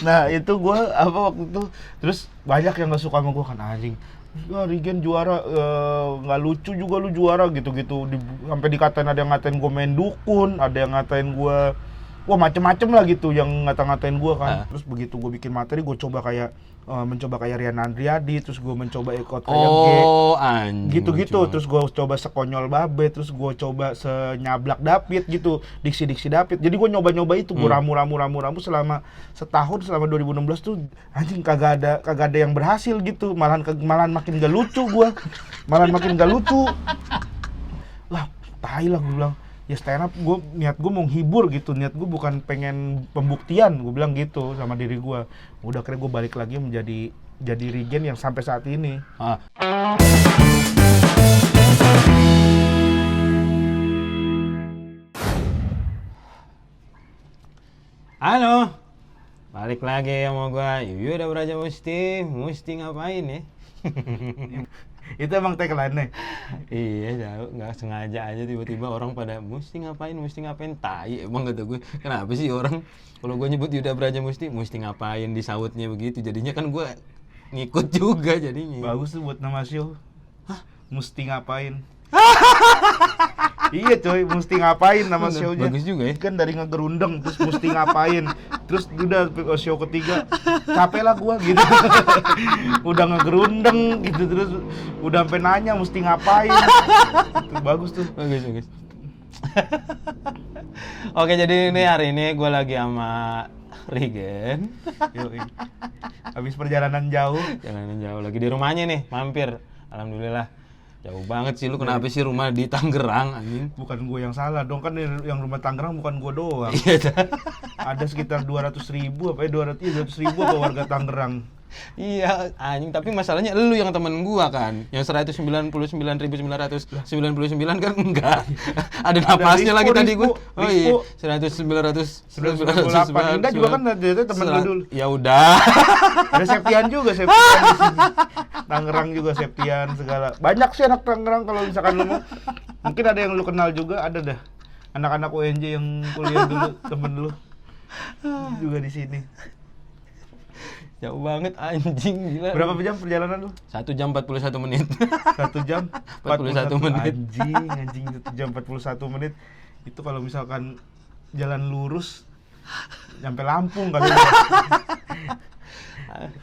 Nah itu gue apa waktu itu, terus banyak yang nggak suka sama gue kan, anjing. Ya Regen juara, nggak lucu juga lu juara gitu-gitu. Sampai dikatain, ada yang ngatain gue main dukun, ada yang ngatain gue, wah macem-macem lah gitu yang ngata-ngatain gue kan. Terus begitu gue bikin materi, gue coba kayak mencoba kayak Rian Andriadi, terus gue mencoba ikut kayak anjing, gitu-gitu, lucu. terus gue coba sekonyol Babe, terus gue coba senyablak David gitu, diksi-diksi David. Jadi gue nyoba-nyoba itu, gue ramu selama setahun, selama 2016 tuh anjing kagak ada yang berhasil gitu, malahan makin gak lucu gue, malahan makin gak lucu. Lah, tai lah gue bilang. Ya stand up, niat gue mau menghibur gitu, niat gue bukan pengen pembuktian, gue bilang gitu sama diri gue. Udah akhirnya gue balik lagi jadi Regen yang sampai saat ini. Halo, balik lagi sama gua Yuda Braja Musti ngapain ya? Itu emang tagline-nya? Iya, jauh, nggak sengaja aja tiba-tiba orang pada mesti ngapain, tai. Emang kata gue, kenapa sih orang kalau gue nyebut Yuda Braja mesti ngapain, disautnya begitu, jadinya kan gue ngikut juga jadinya. Bagus tuh buat nama show. Hah? Mesti ngapain? Iya coy, mesti ngapain nama show-nya. Bagus juga ya. Kan dari ngegerundeng, terus mesti ngapain. Terus udah show ketiga, capek lah gua gitu. Udah ngegerundeng gitu, terus udah sampai nanya mesti ngapain. Itu bagus tuh. Bagus. Oke, jadi ini hari ini gue lagi sama Regen. Yoi. Habis perjalanan jauh. Jalanan jauh, lagi di rumahnya nih, mampir. Alhamdulillah. Jauh banget sih lu, kenapa sih rumah di Tangerang anjing? Bukan gue yang salah dong, kan yang rumah Tangerang bukan gue doang. Iya. Ada sekitar 200.000 apa ya, 200.000 apa warga Tangerang. Iya, anjing, tapi masalahnya lu yang temen gua kan. Yang 199.999 kan enggak. Ada napasnya lagi tadi gua. Oh iya, 998. Indah juga kan ada temen lu dulu. Ya udah. Ada Septian juga, Septian di sini. Tangerang juga Septian segala. Banyak sih anak Tangerang kalau misalkan lu mau. Mungkin ada yang lu kenal juga, ada dah. Anak-anak UNJ yang kuliah dulu, temen lu. Juga di sini. Jauh banget anjing, gila. Berapa jam perjalanan lu? 1 jam 41 menit. 1 jam 41 menit. Anjing 1 jam 41 menit. Itu kalau misalkan jalan lurus nyampe Lampung kali.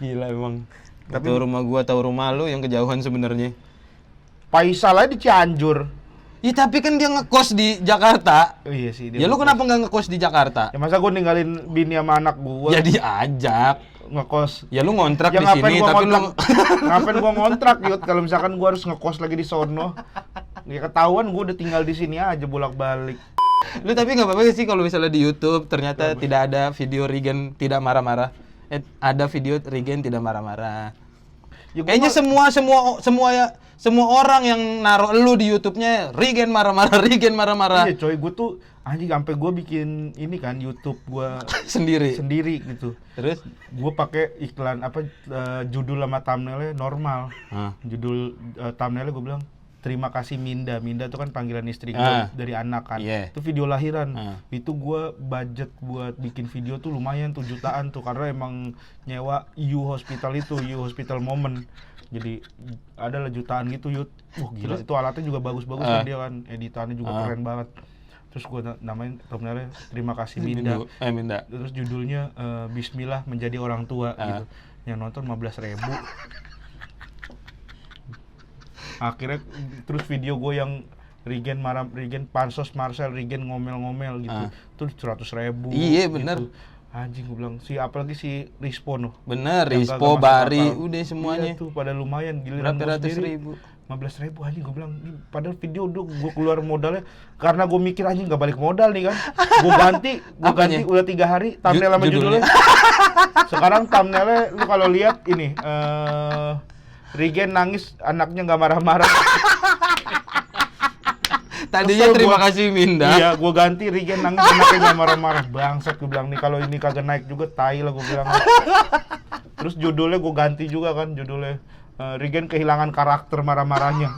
Gila emang. Tapi rumah gua tahu rumah lu yang kejauhan sebenarnya. Faisal aja di Cianjur. Ya tapi kan dia ngekos di Jakarta. Oh, iya sih. Ya lu kenapa nggak ngekos di Jakarta? Ya masa gue ninggalin bini sama anak gue. Ya diajak. Ngekos. Ya lu ngontrak Ya di sini, tapi lu ngapain gua ngontrak Yud, kalau misalkan gua harus ngekos lagi di sono. Ya ketahuan gua udah tinggal di sini aja bolak-balik. Lu tapi nggak apa-apa sih kalau misalnya di YouTube ternyata tidak ada video Regen tidak marah-marah. Ada video Regen tidak marah-marah. Ya, Kayaknya semua orang yang naruh lu di YouTube-nya Regen marah-marah. Iya coy, gua tuh anjing sampai gua bikin ini kan YouTube gua sendiri gitu. Terus Gua pakai iklan apa, judul sama thumbnailnya normal. Judul thumbnailnya gua bilang terima kasih Minda. Minda itu kan panggilan istri gua dari anak kan. Itu video lahiran. Itu gua budget buat bikin video tuh lumayan tuh, jutaan tuh, karena emang nyewa U Hospital Moment. Jadi adalah jutaan gitu Yud. Wah gila, itu alatnya juga bagus-bagus kan dia kan, editannya juga keren banget. Terus gue namain thumbnailnya terima kasih Minda. Minda. Terus judulnya Bismillah menjadi orang tua gitu. Yang nonton 15.000. Akhirnya terus video gue yang Regen Pansos Marcel Regen ngomel-ngomel gitu. Terus 100.000. Iya bener. Gitu. Anjing gue bilang, apalagi si Rispo noh. Bener, Rispo, Bari, udah semuanya. Iya tuh pada lumayan, giliran berapa ratus ribu. 15.000 anjing, gue bilang, padahal video udah gue keluar modalnya karena gue mikir anjing gak balik modal nih kan. Gue ganti udah 3 hari thumbnail sama judulnya. Sekarang thumbnailnya lu kalau lihat ini Regen nangis, anaknya gak marah-marah. Tadinya terima kasih Minda. Iya, gue ganti Regen nangis, anaknya gak marah-marah. Bangsat, gue bilang nih, kalau ini kagak naik juga tai lah gue bilang. Terus judulnya gue ganti juga kan, judulnya Regen kehilangan karakter marah-marahnya.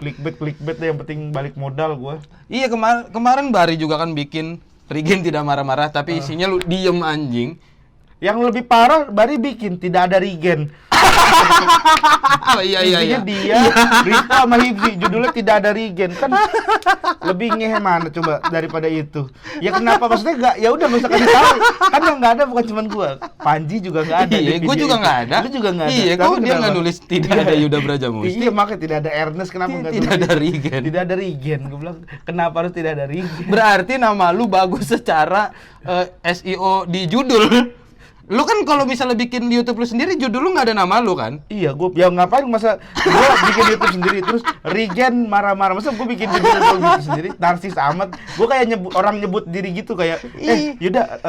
Clickbait deh, yang penting balik modal gue. Iya, kemarin Bari juga kan bikin Regen tidak marah-marah, tapi isinya lu diem anjing. Yang lebih parah, Bari bikin tidak ada Regen. Iya. Dia, Rito sama Hibzi, judulnya tidak ada Regen. Kan lebih ngehe mana coba daripada itu. Ya kenapa, maksudnya nggak, ya udah nggak usah kasih tahu. Kan yang nggak ada bukan cuma gua, Panji juga nggak ada. Iya, gua juga nggak ada. Lu juga nggak ada. Iya, kok dia nggak nulis tidak ada Yuda Brajamusti? Iya, makanya tidak ada Ernest, kenapa nggak tidak ada Regen? Tidak ada Regen. Gua bilang, kenapa harus tidak ada Regen? Berarti nama lu bagus secara SEO di judul. Lu kan kalau misalnya bikin di YouTube lu sendiri, judul lu nggak ada nama lu kan? Iya, ya ngapain masa gua bikin YouTube sendiri terus Regen marah-marah, masa gua bikin judul gua gitu sendiri, narsis amat. Gua kayak orang nyebut diri gitu kayak, Yuda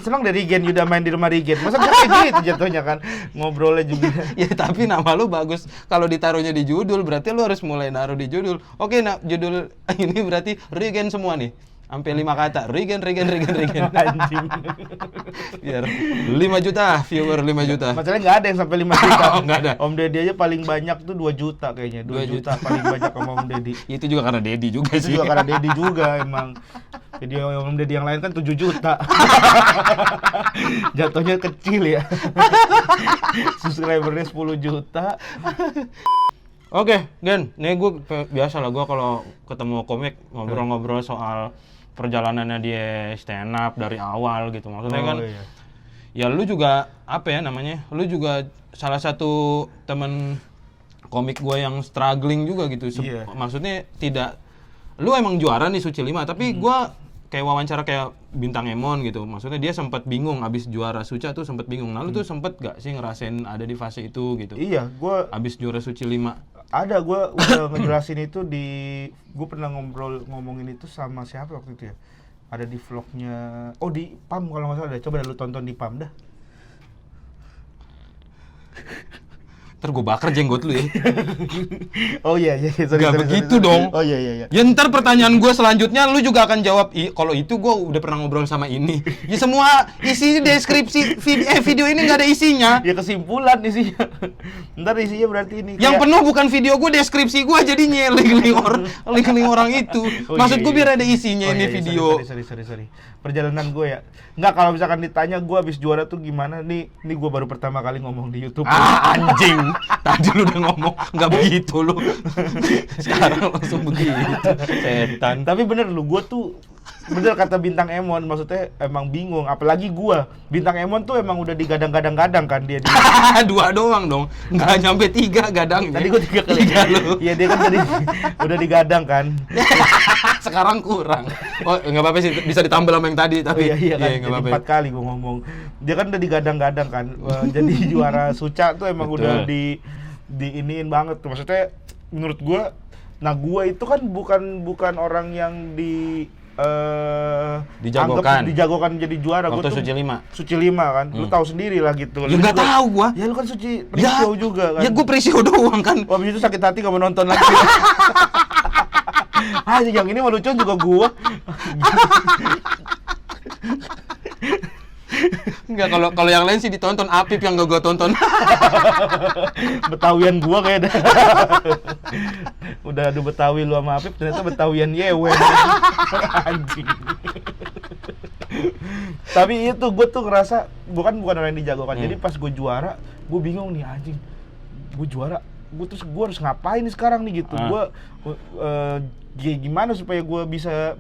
senang dari Regen, Yuda main di rumah Regen. Masa gua kayak gitu jatuhnya kan, ngobrolnya juga. Ya tapi nama lu bagus, kalau ditaruhnya di judul berarti lu harus mulai naruh di judul. Oke, nah judul ini berarti Regen semua nih. Sampai 5 kata, Regen. Anjing. Biar 5 juta viewer, 5 juta. Masalahnya nggak ada yang sampai 5 juta. Oh, nggak ada. Om Deddy aja paling banyak tuh 2 juta kayaknya. 2 juta paling banyak sama Om Deddy. Itu juga karena Deddy juga sih. Itu juga karena Deddy juga emang. Jadi Om Deddy yang lain kan 7 juta. Jatuhnya kecil ya. Subscribernya 10 juta. Oke, Gen, nih gue biasa lah gue kalau ketemu komik ngobrol-ngobrol soal perjalanannya dia stand up dari awal gitu. Maksudnya kan, iya. Ya lu juga apa ya namanya? Lu juga salah satu temen komik gue yang struggling juga gitu. Iya. Maksudnya tidak, lu emang juara nih Suci 5, tapi gue kayak wawancara kayak Bintang Emon gitu. Maksudnya dia sempat bingung abis juara Suca tuh sempat bingung. Nah, lu tuh sempet gak sih ngerasain ada di fase itu gitu? Iya, gue abis juara Suci 5. ada, gue udah ngejelasin itu gue pernah ngomongin itu sama siapa waktu itu ya, ada di vlognya, di PAM kalau nggak salah deh, coba lu tonton di PAM dah. Ntar gue bakar jenggot lu ya. Oh iya, sorry, Gak begitu dong. Oh iya. Ya ntar pertanyaan gue selanjutnya lu juga akan jawab, kalau itu gue udah pernah ngobrol sama ini. Ya semua isi deskripsi video ini gak ada isinya. Ya kesimpulan isinya. Ntar isinya berarti ini. Yang penuh bukan video gue, deskripsi gue jadinya link orang itu. Maksud gue biar ada isinya ini video. Sorry. Perjalanan gue ya. Nggak, kalau misalkan ditanya gue habis juara tuh gimana, nih gue baru pertama kali ngomong di YouTube. Anjing. Tadi lu udah ngomong nggak begitu lu. Sekarang langsung begitu. Setan. Tapi bener lu, gue tuh bener kata Bintang Emon, maksudnya emang bingung, apalagi gua. Bintang Emon tuh emang udah digadang-gadang kan dia. 2 doang dong, nggak nyampe 3 gadangnya. Tadi gua 3 kali. Iya, dia kan tadi udah digadang kan. Sekarang kurang. Oh, nggak apa-apa sih, bisa ditambah sama yang tadi. Tapi iya kan, nggak apa-apa. 4 kali gua ngomong. Dia kan udah digadang-gadang kan. Jadi juara Suca tuh emang betul. Udah diiniin banget tuh. Maksudnya menurut gua, nah gua itu kan bukan orang yang dijagokan jadi juara. Waktu Gua tuh Suci 5. Suci 5 kan. Lu tahu sendiri lah gitu. Ya nggak tahu gua. Ya lu kan Suci Prisio juga kan. Ya gua Prisio doang kan. Wah, abis itu sakit hati gak mau nonton lagi. Yang ini mah lucuan juga gua. Enggak, kalau yang lain sih ditonton, Apip yang gak gua tonton. Betawian gua kayak dah. Udah adu Betawi lu sama Apip, ternyata Betawian Yewen. Anjing. Tapi itu gua tuh ngerasa bukan orang yang dijagokan. Jadi pas gua juara, gua bingung nih, anjing. Gua juara, gua harus ngapain nih sekarang nih gitu. Gua gimana supaya gua bisa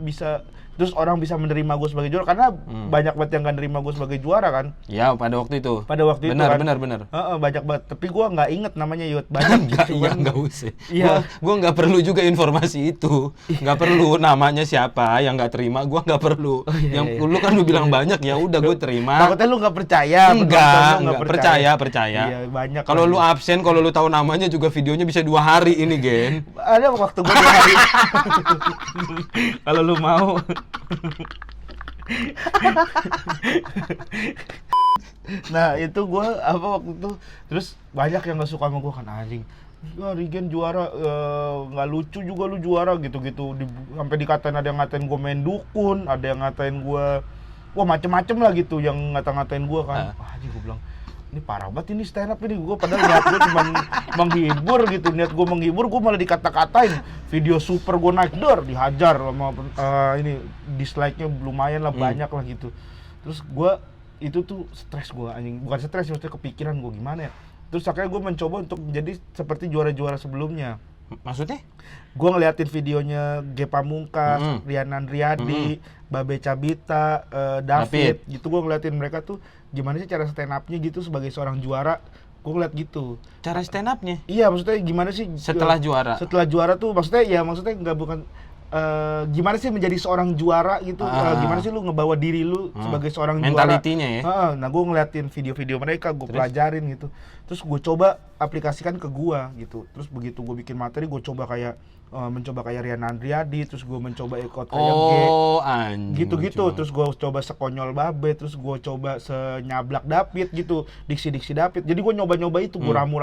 terus orang bisa menerima gue sebagai juara, karena banyak banget yang gak nerima gue sebagai juara kan. Ya, pada waktu itu. Benar, itu kan. Benar. Banyak banget, tapi gue nggak inget namanya Yud. Banyak gitu kan. Nggak usah. Iya. Gue nggak perlu juga informasi itu. Nggak perlu namanya siapa yang nggak terima. Gue nggak perlu. Lu kan lu bilang banyak, ya udah gue terima. Takutnya lu nggak percaya. Enggak. Percaya. Iya, banyak. Kalau lu absen, kalau lu tahu namanya juga videonya bisa 2 hari ini, Gen. Ada waktu gue 2 hari. Kalau lu mau. Nah itu gue waktu itu, terus banyak yang nggak suka sama gue kan, anjing. Regen juara, nggak lucu juga lu juara gitu-gitu. Sampai dikatain, ada yang ngatain gue main dukun, ada yang ngatain gue, wah macem-macem lah gitu, yang ngatain gue kan. Anjing, gue bilang, ini parah banget ini stand up ini. Gue padahal niat gue cuma menghibur gitu, niat gue menghibur, gue malah dikata-katain. Video super gue naik dihajar sama ini dislike-nya lumayan lah, banyak lah gitu. Terus gue itu tuh stres gue anjing, bukan stres, maksudnya kepikiran gue gimana ya. Terus akhirnya gue mencoba untuk menjadi seperti juara-juara sebelumnya. Maksudnya? Gue ngeliatin videonya Ge Pamungkas, Rian Andriadi, Babe Cabita, David. Gitu gue ngeliatin mereka tuh gimana sih cara stand up-nya gitu sebagai seorang juara. Gue ngeliat gitu. Cara stand up-nya? Iya, maksudnya gimana sih setelah juara? Setelah juara tuh maksudnya nggak bukan gimana sih menjadi seorang juara gitu, gimana sih lu ngebawa diri lu sebagai seorang juara. Mentalitinya ya? Nah gue ngeliatin video-video mereka, gue pelajarin gitu. Terus gue coba aplikasikan ke gue gitu. Terus begitu gue bikin materi, gue coba kayak mencoba kayak Rian Andriadi, terus gue mencoba ikut kayak gitu-gitu. Terus gue coba sekonyol Babe, terus gue coba senyablak David gitu, diksi-diksi David. Jadi gue nyoba-nyoba itu, gue ramu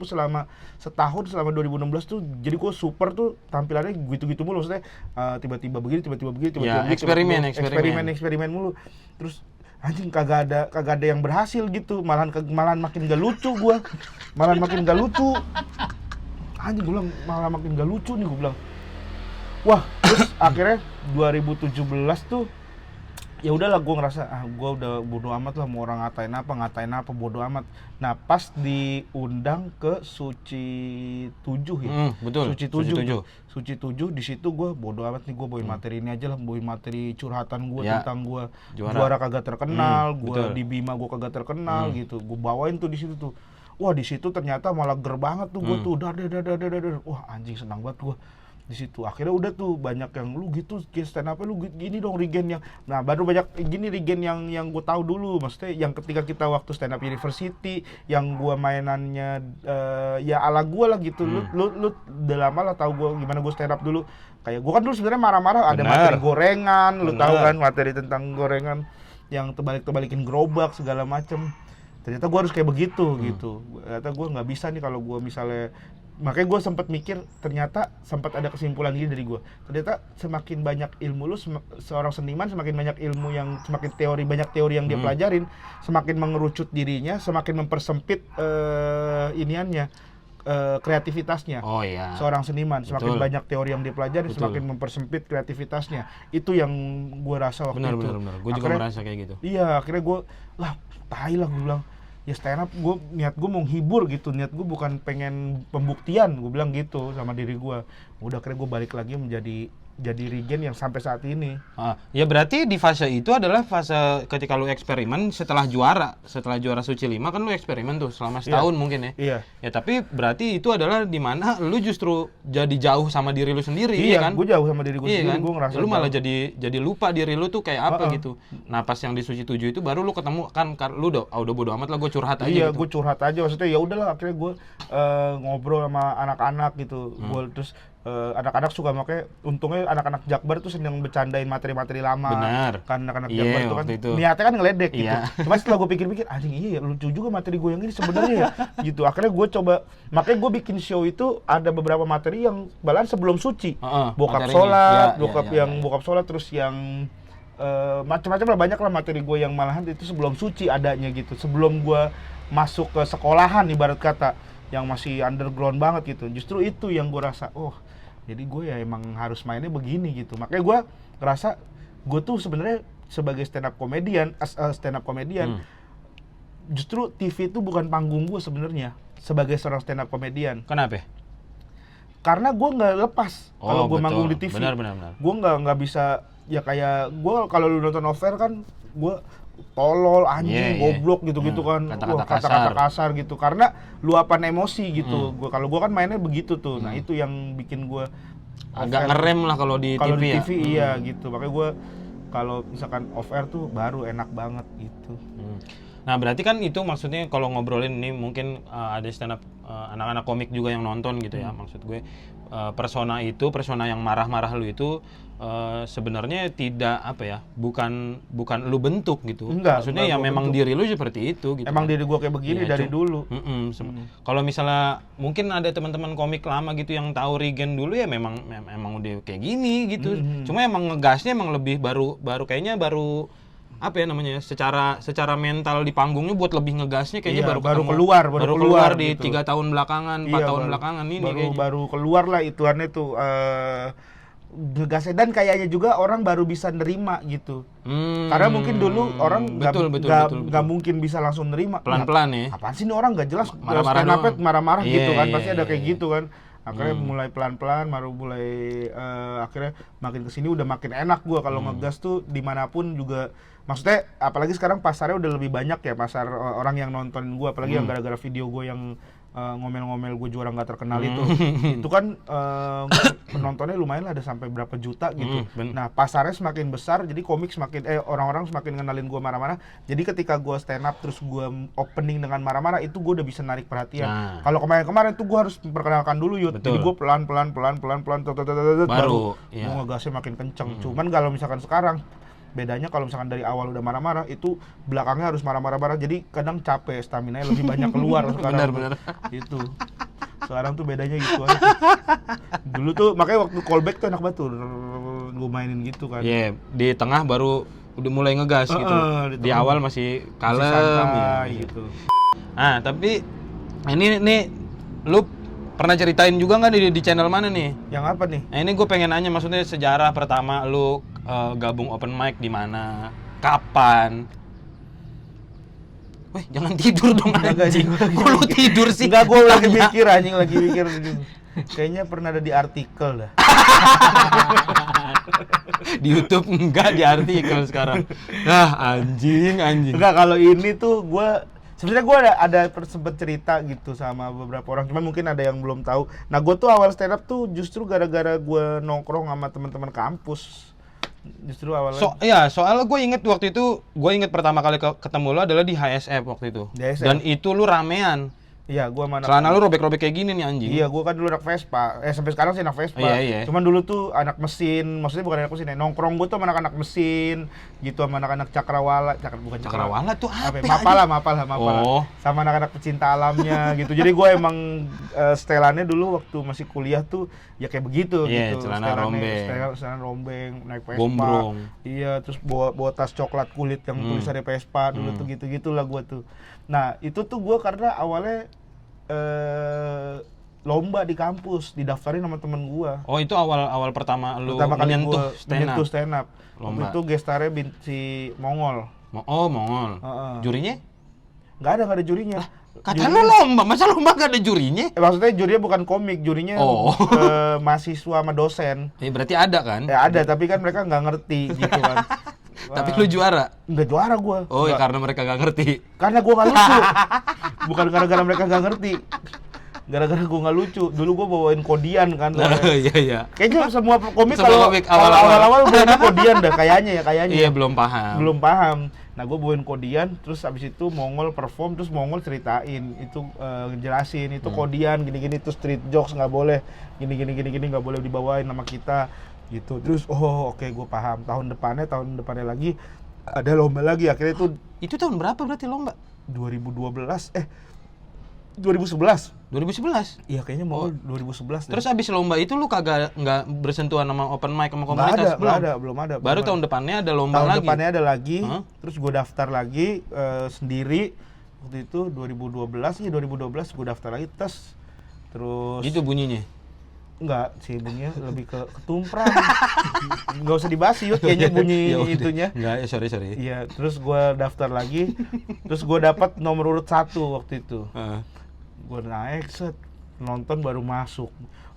selama setahun, selama 2016 tuh. Jadi gue super tuh tampilannya gitu-gitu mulu, maksudnya tiba-tiba begini, tiba-tiba begini, eksperimen mulu. Terus anjing kagak ada yang berhasil gitu, malahan makin gak lucu gue, anjing gue bilang malah makin gak lucu nih, gue bilang. Wah, terus akhirnya 2017 tuh ya udahlah, gue ngerasa gue udah bodo amat lah, mau orang ngatain apa bodo amat. Nah pas diundang ke Suci 7 ya, betul. Suci 7 di situ gue bodo amat nih, gue bawain materi ini aja lah, bawain materi curhatan gue tentang gue juara kagak terkenal, gue di Bima gue kagak terkenal gitu, gue bawain tuh di situ tuh. Wah di situ ternyata malah ger banget tuh gue tuh, wah anjing senang banget gue di situ. Akhirnya udah tuh banyak yang lu gitu stand up lu gini dong Regen yang, nah baru banyak gini Regen yang gue tahu dulu, maksudnya yang ketika kita waktu stand up university yang gue mainannya ya ala gue lah gitu. Lu udah lama lah tahu gue gimana gue stand up dulu. Kayak gue kan dulu sebenarnya marah-marah, ada materi gorengan, lu tahu kan materi tentang gorengan yang terbalikin gerobak segala macem. Ternyata gue harus kayak begitu gitu. Ternyata gue nggak bisa nih kalau gue misalnya, makanya gue sempat mikir, ternyata sempat ada kesimpulan gini dari gue. Ternyata semakin banyak ilmu lu, seorang seniman semakin banyak ilmu yang semakin banyak teori yang dia pelajarin, semakin mengerucut dirinya, semakin mempersempit kreativitasnya. Oh iya. Seorang seniman semakin banyak teori yang dia pelajari, semakin mempersempit kreativitasnya. Itu yang gue rasa waktu itu. Benar. Gue juga merasa kayak gitu. Iya, akhirnya gue tai lah gue bilang. Ya stand up, niat gue mau menghibur gitu, niat gue bukan pengen pembuktian, gue bilang gitu sama diri gue. Udah akhirnya gue balik lagi menjadi Regen yang sampai saat ini. Ya berarti di fase itu adalah fase ketika lu eksperimen setelah juara Suci 5 kan lu eksperimen tuh selama setahun mungkin ya. Iya. Ya tapi berarti itu adalah di mana lu justru jadi jauh sama diri lu sendiri, iya kan? Gue jauh sama diri gue sendiri, kan? Gue ngerasa lu malah jadi lupa diri lu tuh kayak apa gitu. Nah pas yang di Suci 7 itu baru lu ketemu kan lu udah bodo amat lah, gue curhat aja. Iya, gitu. gue curhat aja, maksudnya ya udahlah akhirnya gue ngobrol sama anak-anak gitu. Gue terus anak-anak suka, makanya untungnya anak-anak Jakbar tuh senang bercandain materi-materi lama. Benar. Kan anak-anak Jakbar itu kan niatnya kan ngeledek gitu. Cuma setelah gue pikir-pikir, anjing iya ya, lucu juga materi gue yang ini sebenarnya ya. Gitu. Akhirnya gue coba, makanya gue bikin show itu ada beberapa materi yang malahan sebelum Suci. Bokap sholat, bokap sholat, terus yang macam-macam lah, banyak lah materi gue yang malahan itu sebelum Suci adanya gitu. Sebelum gue masuk ke sekolahan ibarat kata, yang masih underground banget gitu. Justru itu yang gue rasa, jadi gue ya emang harus mainnya begini gitu. Makanya gue ngerasa gue tuh sebenarnya sebagai stand up comedian, justru TV itu bukan panggung gue sebenarnya sebagai seorang stand up comedian. Kenapa? Karena gue nggak lepas kalau gue manggung di TV. Benar. Gue nggak bisa, ya kayak gue kalau lu nonton Over kan gue tolol, anjing, goblok gitu-gitu kan, kata-kata kasar gitu, karena luapan emosi gitu. Kalau gue kan mainnya begitu tuh. Nah itu yang bikin gue agak ngerem lah kalau di TV iya gitu. Makanya gue kalau misalkan off air tuh baru enak banget gitu. Nah berarti kan itu maksudnya kalau ngobrolin ini mungkin ada stand up anak-anak komik juga yang nonton gitu ya. Maksud gue persona yang marah-marah lu itu sebenarnya tidak bukan lu bentuk gitu. Maksudnya ya memang diri lu seperti itu gitu. Emang diri gua kayak begini dari dulu. Kalau misalnya mungkin ada teman-teman komik lama gitu yang tahu Regen dulu ya memang udah kayak gini gitu. Cuma emang ngegasnya emang lebih baru kayaknya baru apa ya namanya, secara mental di panggungnya buat lebih ngegasnya kayaknya baru keluar di gitu. 3 tahun belakangan, 4 tahun belakangan ini baru keluar lah ituannya tuh ngegasnya, dan kayaknya juga orang baru bisa nerima gitu. Karena mungkin dulu orang nggak mungkin bisa langsung nerima. Pelan-pelan ya. Apaan sih ini orang nggak jelas, marah-marah gitu kan, pasti ada kayak gitu kan. Akhirnya mulai pelan-pelan, baru mulai akhirnya makin kesini udah makin enak gua kalau ngegas tuh dimanapun juga. Maksudnya apalagi sekarang pasarnya udah lebih banyak ya, pasar orang yang nonton gua, apalagi yang gara-gara video gua yang ngomel-ngomel gue juara nggak terkenal itu kan penontonnya lumayan lah, ada sampai berapa juta gitu. Nah pasarnya semakin besar, jadi komik semakin orang-orang semakin ngenalin gue marah-marah. Jadi ketika gue stand up terus gue opening dengan marah-marah, itu gue udah bisa narik perhatian. Kalau kemarin tuh gue harus memperkenalkan dulu Yud. Jadi gue pelan baru gue ngegasnya makin kenceng. Cuman kalau misalkan sekarang bedanya, kalau misalkan dari awal udah marah-marah, itu belakangnya harus marah-marah, jadi kadang capek, stamina-nya lebih banyak keluar sekarang. Benar. Itu. Sekarang tuh bedanya gitu aja. Dulu tuh makanya waktu callback tuh enak banget tuh gue mainin gitu kan. Iya, di tengah baru udah mulai ngegas gitu. Di awal masih kalem gitu. Ah, tapi ini lu pernah ceritain juga nggak di channel mana nih? Yang apa nih? Nah, ini gue pengen nanya, maksudnya sejarah pertama lu gabung open mic di mana? Kapan? Weh, jangan tidur dong anjing. Kok lu tidur sih? Enggak, gue lagi mikir anjing, lagi mikir. Kayaknya pernah ada di artikel dah. Di YouTube enggak, di artikel sekarang. Nah, anjing. Enggak, kalau ini tuh gue sebenarnya gue ada sempet cerita gitu sama beberapa orang, cuman mungkin ada yang belum tahu. Nah, gue tuh awal stand up tuh justru gara-gara gue nongkrong sama teman-teman kampus. Justru awalnya. Soalnya gue inget waktu itu, pertama kali ketemu lo adalah di HSF waktu itu. Dan itu lu ramean. Iya, gua mana. Celana lu robek-robek kayak gini nih anjing. Iya, gua kan dulu anak Vespa. Sampai sekarang sih anak Vespa. Iya. Cuman dulu tuh anak mesin, maksudnya bukan anak mesin, nongkrong gua tuh sama anak-anak mesin, gitu, sama anak-anak Cakrawala, Cakrawala tuh apa? Mapala. Oh. Sama anak-anak pecinta alamnya gitu. Jadi gua emang setelannya dulu waktu masih kuliah tuh ya kayak begitu gitu. Celana rombeng, naik Vespa. Gombrong. Iya, terus bawa tas coklat kulit yang tulisannya Vespa dulu tuh gitu-gitulah gua tuh. Nah, itu tuh gua karena awalnya lomba di kampus, didaftarin sama temen gua. Oh, itu awal pertama lu menyentuh stand up. Lomba. Itu gestarnya si Mongol. Mongol. Jurinya? Nggak ada jurinya. Kata lu lomba, masa lomba nggak ada jurinya? Maksudnya jurinya bukan komik, jurinya mahasiswa sama dosen. Berarti ada kan? Ya ada, tapi kan mereka nggak ngerti gitu kan. Tapi lu juara? Nggak juara gua. Oh, ya karena mereka nggak ngerti? Karena gua nggak lucu. Bukan gara-gara mereka nggak ngerti. Gara-gara gua nggak lucu. Dulu gua bawain kodian kan. Iya. Kayaknya semua komik kalau awal-awal bawain kodian dah kayaknya. Iya, belum paham. Nah, gue bawain kodian, terus abis itu Mongol perform, terus Mongol ceritain, itu ngejelasin, itu kodian, gini-gini, itu street jokes, nggak boleh, gini, nggak boleh dibawain nama kita, gitu. Terus, oke, gue paham. Tahun depannya lagi, ada lomba lagi, akhirnya itu... Itu tahun berapa berarti lomba? 2011? Iya, kayaknya mau 2011 deh. Terus abis lomba itu lu nggak bersentuhan sama open mic sama komunitas? Belum ada. Baru tahun depannya ada lomba lagi? Tahun depannya ada lagi, terus gue daftar lagi sendiri. Waktu itu 2012 gue daftar lagi, terus... Gitu bunyinya? Enggak sih, bunyinya lebih ke ketumpran. Nggak usah dibahas Yud, kayaknya bunyi itunya. Enggak, sorry. Iya, terus gue daftar lagi, terus gue dapat nomor urut 1 waktu itu. Gue naik, nonton baru masuk.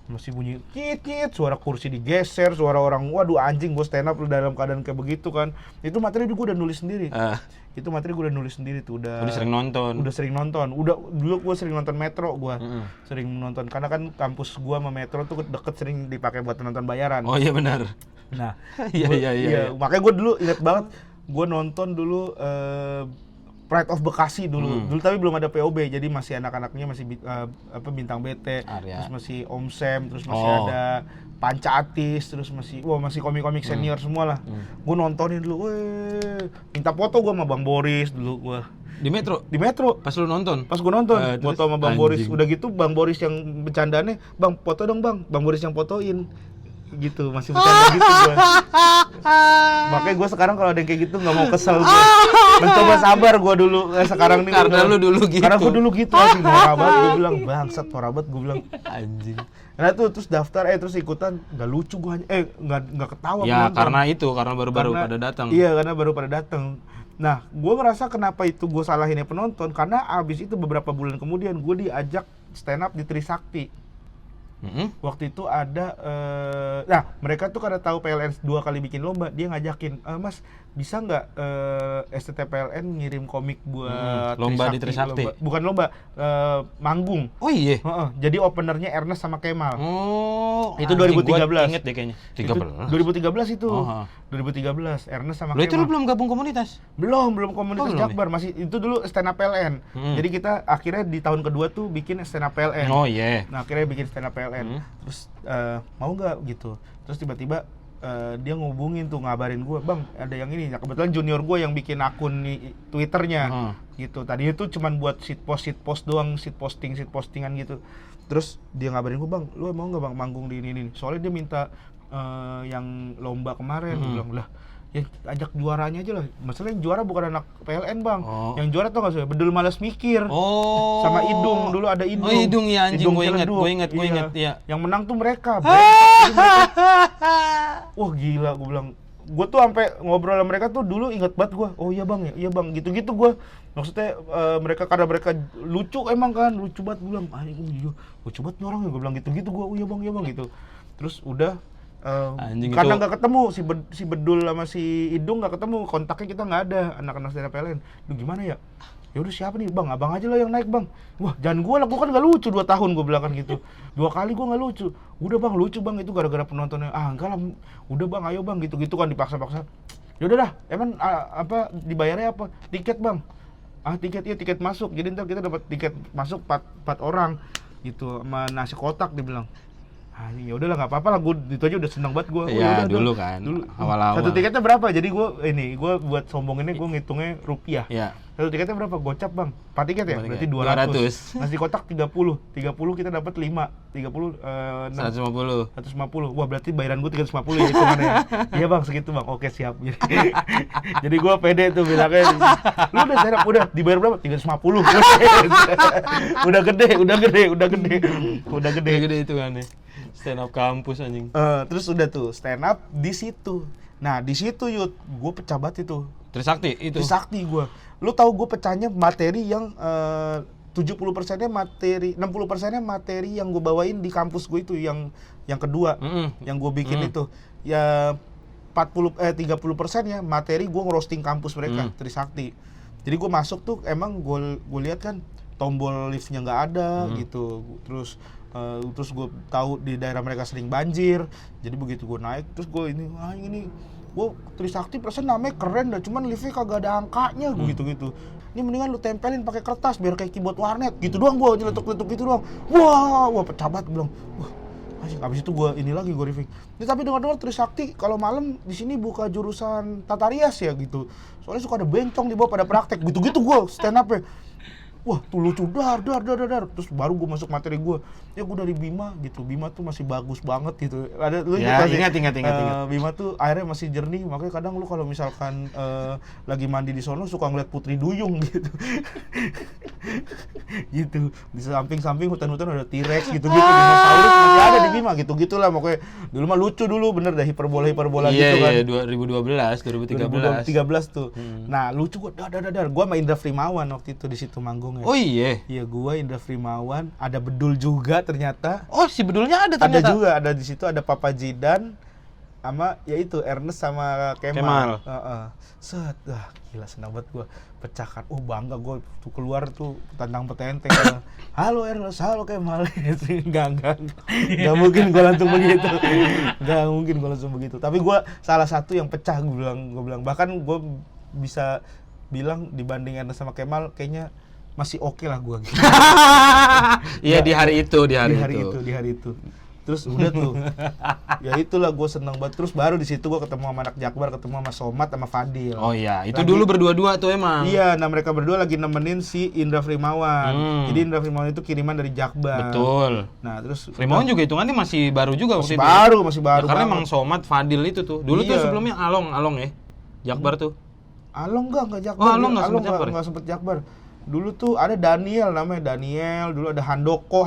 Masih bunyi kit, suara kursi digeser, suara orang, waduh anjing, gue stand up dalam keadaan kayak begitu kan. Itu materi gue udah nulis sendiri. Tuh, udah sering nonton. Dulu gue sering nonton Metro, sering menonton, karena kan kampus gue sama Metro tuh deket, sering dipakai buat nonton bayaran. Oh iya benar. Nah, iya. Makanya gue dulu ingat banget, gue nonton dulu Pride of Bekasi dulu. Dulu tapi belum ada POB, jadi masih anak-anaknya masih Bintang BT, terus masih Om Sam, terus masih ada Panca Atis, terus masih komik-komik senior semua lah. Gue nontonin dulu, minta foto gue sama Bang Boris dulu gue. Di Metro? Di Metro. Pas lu nonton? Pas gue nonton, foto sama Bang Boris. Udah gitu Bang Boris yang bercandanya, "Bang, foto dong Bang." Bang Boris yang fotoin. gitu, masih bercanda gitu gue. Makanya gue sekarang kalau ada yang kayak gitu nggak mau kesel gue. Mencoba sabar gue dulu. Sekarang nih karena lu dulu gitu. Karena gue dulu gitu anjing, norak banget gue bilang, bangsat norak banget gue bilang. Anjing. Nah tuh terus daftar terus ikutan, nggak lucu gue nggak ketawa. Ya karena baru-baru pada datang. Iya, karena baru pada datang. Nah, gue ngerasa kenapa itu gue salahinnya penonton, karena abis itu beberapa bulan kemudian gue diajak stand up di Trisakti. Waktu itu ada, nah mereka tuh karena tahu PLN 2 kali bikin lomba, dia ngajakin, Mas bisa nggak STTPLN ngirim komik buat lomba di Trisakti? Bukan lomba, manggung. Oh iya? Jadi openernya Ernest sama Kemal. Oh, itu 2013. Gua inget deh kayaknya. 2013 itu. 2013 Ernest sama Kemal. Itu lu lu belum gabung komunitas? Belum komunitas Jakbar, masih itu dulu stand up PLN. Jadi kita akhirnya di tahun kedua tuh bikin stand up PLN. Oh iya. Nah, akhirnya bikin stand up PLN. Terus mau nggak gitu. Terus tiba-tiba dia ngubungin tuh, ngabarin gue, Bang ada yang ini. Nah, kebetulan junior gue yang bikin akun Twitternya gitu. Tadi itu cuman buat sit post doang, sit postingan gitu. Terus dia ngabarin gue, Bang lu mau nggak Bang manggung di ini. Soalnya dia minta yang lomba kemarin. Gue bilang, lah ya ajak juaranya aja lah. Masalahnya yang juara bukan anak PLN Bang. Yang juara tau gak sih? Bedul Malas Mikir. Sama Idung, dulu ada Idung. Oh Idung ya anjing, gue inget ya. Yang menang tuh mereka. Wah gila, gue bilang. Gue tuh sampai ngobrol sama mereka tuh dulu inget banget gue. Oh iya Bang, iya Bang, gitu-gitu gue. Maksudnya mereka karena mereka lucu emang kan, lucu banget. Gue bilang, iya, lucu banget nih orang ya. Gue bilang gitu-gitu gue. Oh iya Bang gitu. Terus udah karena nggak ketemu si Bedul sama si Idung nggak ketemu, kontaknya kita nggak ada, anak-anak stand up PLN. Duh gimana ya? Ya udah siapa nih Bang? Abang aja lah yang naik Bang. Wah jangan gue lah, gue kan nggak lucu 2 tahun gue bilang kan gitu. 2 kali gue nggak lucu. Udah Bang lucu Bang, itu gara-gara penontonnya. Enggak lah, udah Bang ayo Bang gitu kan dipaksa-paksa. Ya udah dah, emang apa dibayarnya apa? Tiket Bang. Tiket masuk. Jadi ntar kita dapat tiket masuk 4 orang gitu sama nasi kotak dibilang. Ya udahlah nggak apa-apa lah, gue itu aja udah seneng banget gue. Iya dulu kan, awal-awal. Satu tiketnya berapa? Jadi gue buat sombonginnya gue ngitungnya rupiah. Iya. Satu tiketnya berapa? Gocap Bang. 4 tiket ya? Berarti 200. Nasi kotak 30 kita dapat 5. 30 150. Wah berarti bayaran gue 350 ya hitungannya. Iya Bang segitu Bang. Oke siap. Jadi gue pede tuh bilangnya, lu udah serap, udah dibayar berapa? 350. Udah gede hitungannya. Stand up kampus anjing. Terus udah tuh stand up di situ. Nah di situ Yud, gue pecah banget itu. Trisakti itu. Trisakti gue. Lu tahu gue pecahnya materi yang 70%-nya materi, 60%-nya materi yang gue bawain di kampus gue itu yang kedua, yang gue bikin itu. Ya 30%-nya materi gue ngerosting kampus mereka, Trisakti. Jadi gue masuk tuh emang gue lihat kan tombol liftnya nggak ada gitu. Terus gue tahu di daerah mereka sering banjir, jadi begitu gue naik, terus gue gue Trisakti perasaan namanya keren dah, cuman liftnya kagak ada angkanya, gue gitu. Ini mendingan lu tempelin pakai kertas biar kayak keyboard warnet, gitu doang gue nyeletuk-letuk gitu doang. Wah pecah banget, bilang, wah, abis itu gue gue review. Tapi dengar-dengar Trisakti kalau malam di sini buka jurusan tata rias ya gitu, soalnya suka ada bencong di bawah pada praktek, gitu gue stand up-nya. Wah tuh lucu, dar. Terus baru gue masuk materi gue. Ya gue dari Bima gitu. Bima tuh masih bagus banget gitu. Ada lu ya, ingat. Bima tuh airnya masih jernih. Makanya kadang lu kalau misalkan lagi mandi di sono suka ngeliat Putri Duyung gitu. Gitu. Di samping hutan-hutan ada T-Rex gitu. Dinosaurus masih ada di Bima gitu-gitulah. Makanya dulu mah lucu dulu bener dah, hiperbola gitu kan. Iya 2013 tuh. Nah lucu gue, dar. Gue sama Indra Frimawan waktu itu di situ manggung. Oh iya? Iya, gue Indra Frimawan, ada Bedul juga ternyata. Oh, si Bedulnya ada ternyata? Ada juga, ada di situ, ada Papa Jidan sama yaitu Ernest sama Kemal. Set, gila senang banget gue pecahkan. Bangga gue tuh keluar tuh tantang petenteng. Halo Ernest, halo Kemal. Enggak mungkin gue langsung begitu. Tapi gue salah satu yang pecah, gue bilang bahkan gue bisa bilang dibanding Ernest sama Kemal kayaknya masih oke lah gue gitu. Iya di hari itu. Terus udah tuh, ya itulah gue seneng banget. Terus baru di situ gue ketemu sama anak Jakbar, ketemu sama Somad, sama Fadil. Oh iya, itu dulu berdua-dua tuh emang. Iya, nah mereka berdua lagi nemenin si Indra Frimawan. Jadi Indra Frimawan itu kiriman dari Jakbar. Betul. Nah terus Frimawan juga hitungannya masih baru juga waktu itu. Masih baru. Ya, karena emang Somad, Fadil itu tuh. Dulu tuh sebelumnya Along ya, Jakbar tuh. Along enggak Jakbar. Oh, Along enggak sempet Jakbar. Dulu tuh ada Daniel namanya, dulu ada Handoko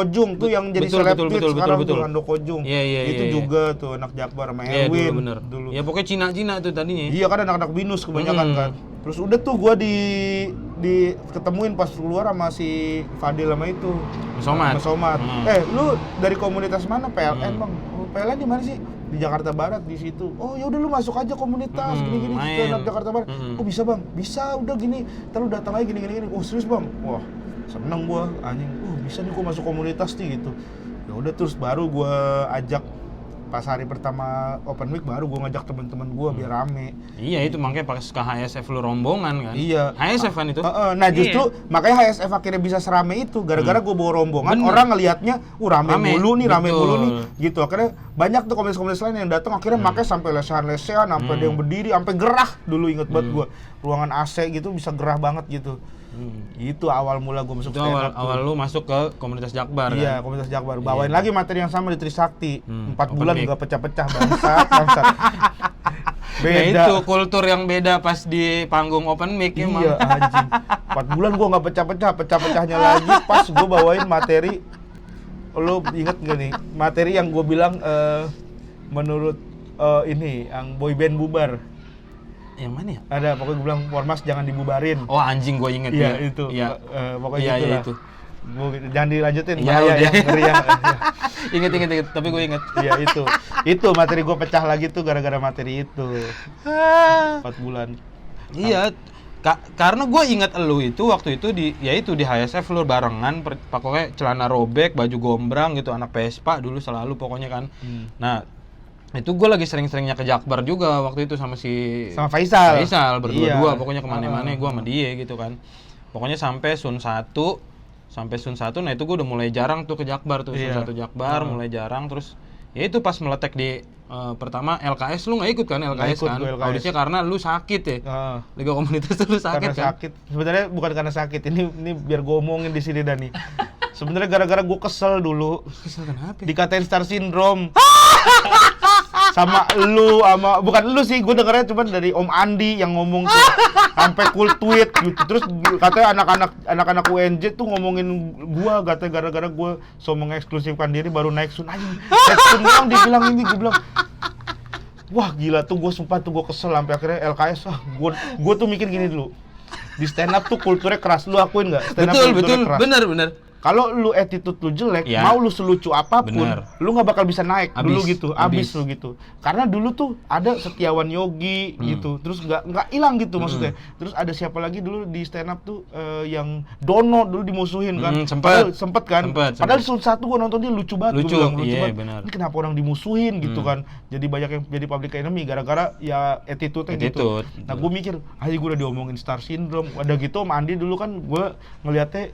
Jung tuh yang jadi selebgram sekarang tuh Handoko Jung. Itu juga tuh anak Jakbar sama Erwin dulu. Ya pokoknya Cina tuh tadinya. Iya kan anak-anak binus kebanyakan kan. Terus udah tuh gua di ketemuin pas keluar sama si Fadil sama itu. Sama Somad. Lu dari komunitas mana PLN, Bang? PLN di mana sih? Di Jakarta Barat di situ. Oh ya udah lu masuk aja komunitas gini-gini stand up Jakarta Barat. Oh bisa Bang, bisa udah gini. Ntar lu datang aja gini-gini. Oh serius Bang? Wah seneng gua anjing. Bisa nih gua masuk komunitas nih gitu. Ya udah terus baru gua ajak pas hari pertama open mic baru gua ngajak teman-teman gua biar rame. Iya itu makanya pas ke HSF lu rombongan kan. Iya. HSF kan itu. Nah justru makanya HSF akhirnya bisa serame itu gara-gara gua bawa rombongan. Orang ngelihatnya rame mulu nih gitu. Akhirnya banyak tuh komunitas-komunitas lain yang datang akhirnya makanya sampai lesehan sampai ada yang berdiri sampai gerah dulu inget banget gua. Ruangan AC gitu bisa gerah banget gitu. Itu awal mula gue masuk stand up. Awal lu masuk ke komunitas Jakbar kan? Iya, komunitas Jakbar. Bawain lagi materi yang sama di Trisakti. 4 bulan enggak pecah-pecah bangsat. Beda. Nah itu kultur yang beda pas di panggung open mic emang. Iya, anjing. 4 bulan gua enggak pecah-pecahnya lagi pas gua bawain materi. Lu inget enggak nih? Materi yang gua bilang menurut ini yang boyband bubar. Yang mana ya? Ada, pokoknya gue bilang Ormas jangan dibubarin. Oh anjing gue inget ya. Iya itu, pokoknya itu. Jangan dilanjutin, bahaya ya, ngeri ya. Inget, tapi gue inget. Iya itu materi gue pecah lagi tuh gara-gara materi itu. 4 bulan. Iya, karena gue inget elu itu waktu itu di HSF lu barengan, pokoknya celana robek, baju gombrang gitu, anak Vespa dulu selalu pokoknya kan. Nah itu gue lagi sering-seringnya ke Jakbar juga waktu itu sama Faisal berdua-dua pokoknya kemana-mana gue sama dia gitu kan. Pokoknya sampai Sun 1 nah itu gue udah mulai jarang tuh ke Jakbar tuh. Sun 1 Jakbar mulai jarang. Terus ya itu pas meletek di pertama LKS lu nggak ikut kan audisinya karena lu sakit ya. Liga komunitas tuh lu sakit karena kan? Sakit. Sebenarnya bukan karena sakit, ini biar gue omongin di sini Dani. Sebenarnya gara-gara gue kesel dulu. Kesel kenapa? Dikatain star syndrome. Sama lu, bukan lu sih, gue dengernya cuma dari Om Andi yang ngomong tuh sampai cool tweet gitu. Terus katanya anak-anak UNJ tuh ngomongin gua katanya gara-gara gua so mengeksklusifkan diri baru naik Sun aja. Naik Sun doang dibilang ini, gue bilang wah gila tuh, gue sumpah tuh gue kesel sampai akhirnya LKS. Gue tuh mikir gini dulu, di stand up tuh kulturnya keras, lu akuin nggak? Betul, benar. Kalau lu attitude lu jelek, mau lu selucu apapun, lu nggak bakal bisa naik dulu gitu, abis lu gitu. Karena dulu tuh ada Setiawan Yogi gitu, terus nggak hilang gitu maksudnya. Terus ada siapa lagi dulu di stand up tuh yang Dono dulu dimusuhin kan? Sempet kan? Padahal Sun 1 gua nonton dia lucu banget. Lucu banget. Ini kenapa orang dimusuhin gitu kan? Jadi banyak yang jadi public enemy gara-gara ya attitude-nya gitu. Nah gua mikir, aja gua udah diomongin star syndrome. Ada gitu sama Andi dulu kan, gua ngeliatnya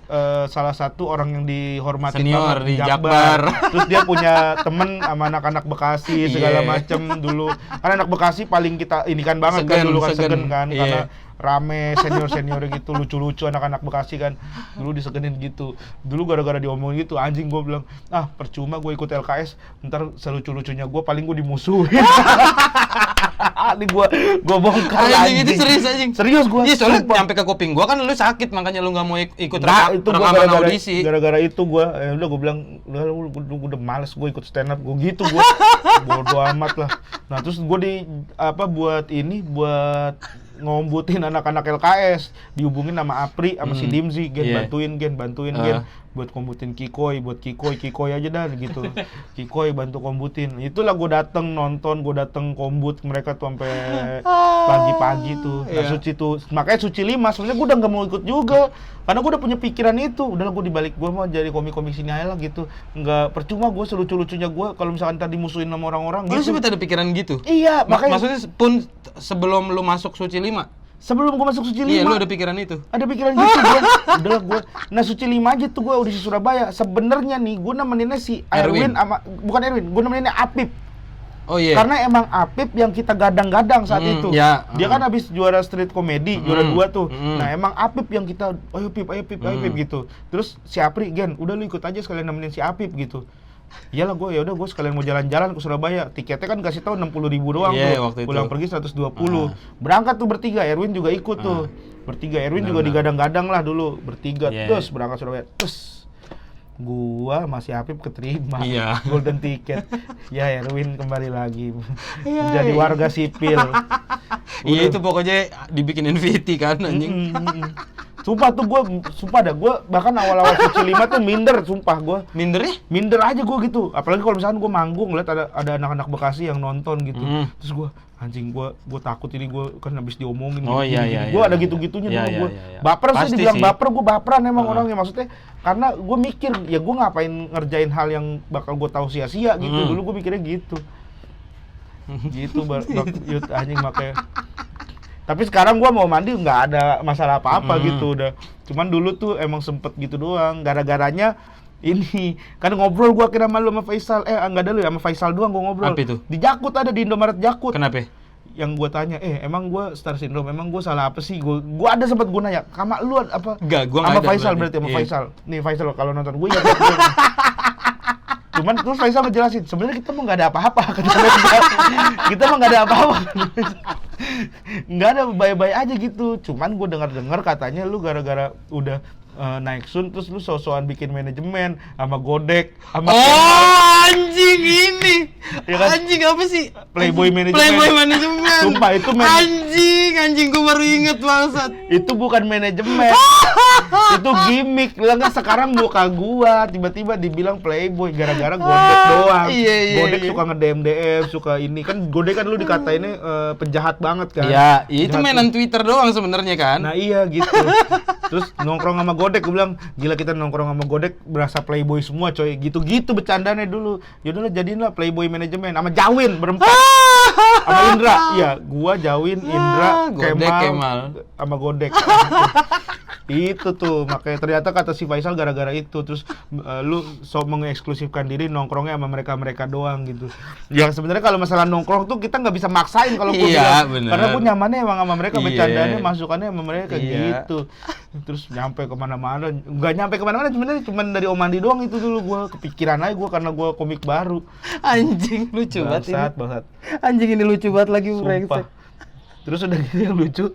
salah satu orang yang dihormati senior di Jakbar. Terus dia punya temen sama anak-anak Bekasi segala macem dulu. Karena anak Bekasi paling kita ini kan banget kan dulu kan segen kan karena rame senior gitu, lucu-lucu anak-anak Bekasi kan dulu disegenin gitu. Dulu gara-gara diomongin gitu anjing, gue bilang percuma gue ikut LKS, ntar selucu-lucunya gue paling gue dimusuhin. Ini gue bongkar anjing. Itu serius gue. Iya soalnya nyampe ke kuping gue kan lu sakit makanya lu nggak mau ikut rekaman audisi. Gara-gara itu gue udah gue bilang lu udah males gue ikut stand up gue gitu, gue bodo amat lah. Nah terus gue buat ngombutin anak-anak LKS, dihubungin sama Apri sama si Dimzi, bantuin buat kombutin Kikoy aja dah gitu. Kikoy bantu kombutin. Itulah gue dateng nonton, gue dateng kombut mereka tuh sampai pagi-pagi tuh. Nah, Suci tuh, makanya Suci 5 sebenarnya gue udah nggak mau ikut juga. Karena gue udah punya pikiran itu, udahlah gue dibalik gue mau jadi komik-komik sini aja lah gitu. Nggak percuma gue selucu-lucunya gue kalau misalkan tadi musuhin sama orang-orang gitu. Lu sempat ada pikiran gitu? Iya, makanya maksudnya pun sebelum lu masuk Suci 5? Sebelum gue masuk Suci 5. Iya, lu ada pikiran itu? Ada pikiran gitu gue. Udahlah gue. Nah Suci 5 aja tuh gue udah di Surabaya. Sebenarnya nih gue nemeninnya si Erwin sama bukan Erwin, gue nemeninnya Apip. Oh iya. Karena emang Apip yang kita gadang-gadang saat itu. Ya, Dia kan habis juara street comedy, juara 2 tuh. Nah emang Apip yang kita, ayo Pip gitu. Terus si Apri, Gen, udah lu ikut aja sekalian nemenin si Apip gitu. Iyalah gue, yaudah gue sekalian mau jalan-jalan ke Surabaya. Tiketnya kan kasih tahu 60.000 doang tuh. Pulang pergi 120. Berangkat tuh bertiga, Erwin juga ikut tuh. Bertiga, Erwin juga digadang-gadang lah dulu. Bertiga, terus berangkat Surabaya. Terus gua masih Apip keterima. Golden ticket. Ya Erwin kembali lagi menjadi warga sipil. Iya itu pokoknya dibikinin VT kan anjing. Sumpah gue bahkan awal-awal Suci 5 tuh minder, sumpah gue. Minder ya? Minder aja gue gitu. Apalagi kalau misalkan gue manggung lihat ada anak-anak Bekasi yang nonton gitu. Terus gue anjing gue takut ini gue kan habis diomongin. Gue ada gitu-gitunya dulu gue. Baper sih dibilang baper, gue baperan emang orangnya, maksudnya karena gue mikir ya gue ngapain ngerjain hal yang bakal gue tahu sia-sia gitu. Dulu gue mikirnya gitu. Gitu yut anjing makanya. Tapi sekarang gua mau mandi nggak ada masalah apa-apa gitu udah. Cuman dulu tuh emang sempet gitu doang. Gara-garanya ini kan ngobrol gua kira malu sama Faisal. Enggak ada lu sama Faisal doang gua ngobrol. Apa itu? Di Jakut ada di Indomaret Jakut. Kenapa? Yang gua tanya, emang gua star syndrome, emang gua salah apa sih? Gua ada sempat gua nanya, "Sama lu apa?" Enggak, gua sama Faisal berarti sama Faisal. Nih Faisal kalau nonton gua ya. Cuman terus Faisal ngejelasin, sebenarnya kita mah nggak ada apa-apa. Kita mah nggak ada apa-apa. Nggak ada, baik-baik aja gitu. Cuman gue dengar katanya lu gara-gara udah naik Sun, terus lu so-soan bikin manajemen sama Godek sama anjing ini ya kan? Anjing apa sih? Playboy manajemen. Sumpah itu anjing gue baru inget bangsat. Itu bukan manajemen. Itu gimmick. Lah sekarang muka gua tiba-tiba dibilang Playboy gara-gara Godek doang. Godek suka nge-DM, suka ini. Kan Godek kan lu dikatainnya penjahat banget kan. Iya, itu mainan Twitter doang sebenarnya kan. Nah iya gitu. Terus nongkrong sama Godek, gue bilang, gila kita nongkrong sama Godek berasa Playboy semua coy. Gitu-gitu bercandanya dulu. Yaudahlah jadiin lah Playboy manajemen sama Jawin berempat. Sama Indra. Iya, gua Jawin, Indra, Kemal sama Godek. Itu tuh, makanya ternyata kata si Faisal gara-gara itu. Terus lu mengeksklusifkan diri nongkrongnya sama mereka doang gitu. Ya sebenarnya kalau masalah nongkrong tuh kita nggak bisa maksain kalau gua bilang. Karena gua nyamannya emang sama mereka, bercandanya masukannya sama mereka gitu. Terus nyampe kemana-mana, nggak nyampe kemana-mana, cuman dari Om Andi doang itu dulu gua kepikiran aja gua karena gua komik baru. Anjing lucu banget ini. Bangsat. Anjing ini lucu banget lagi brengsek. Terus udah gitu yang lucu.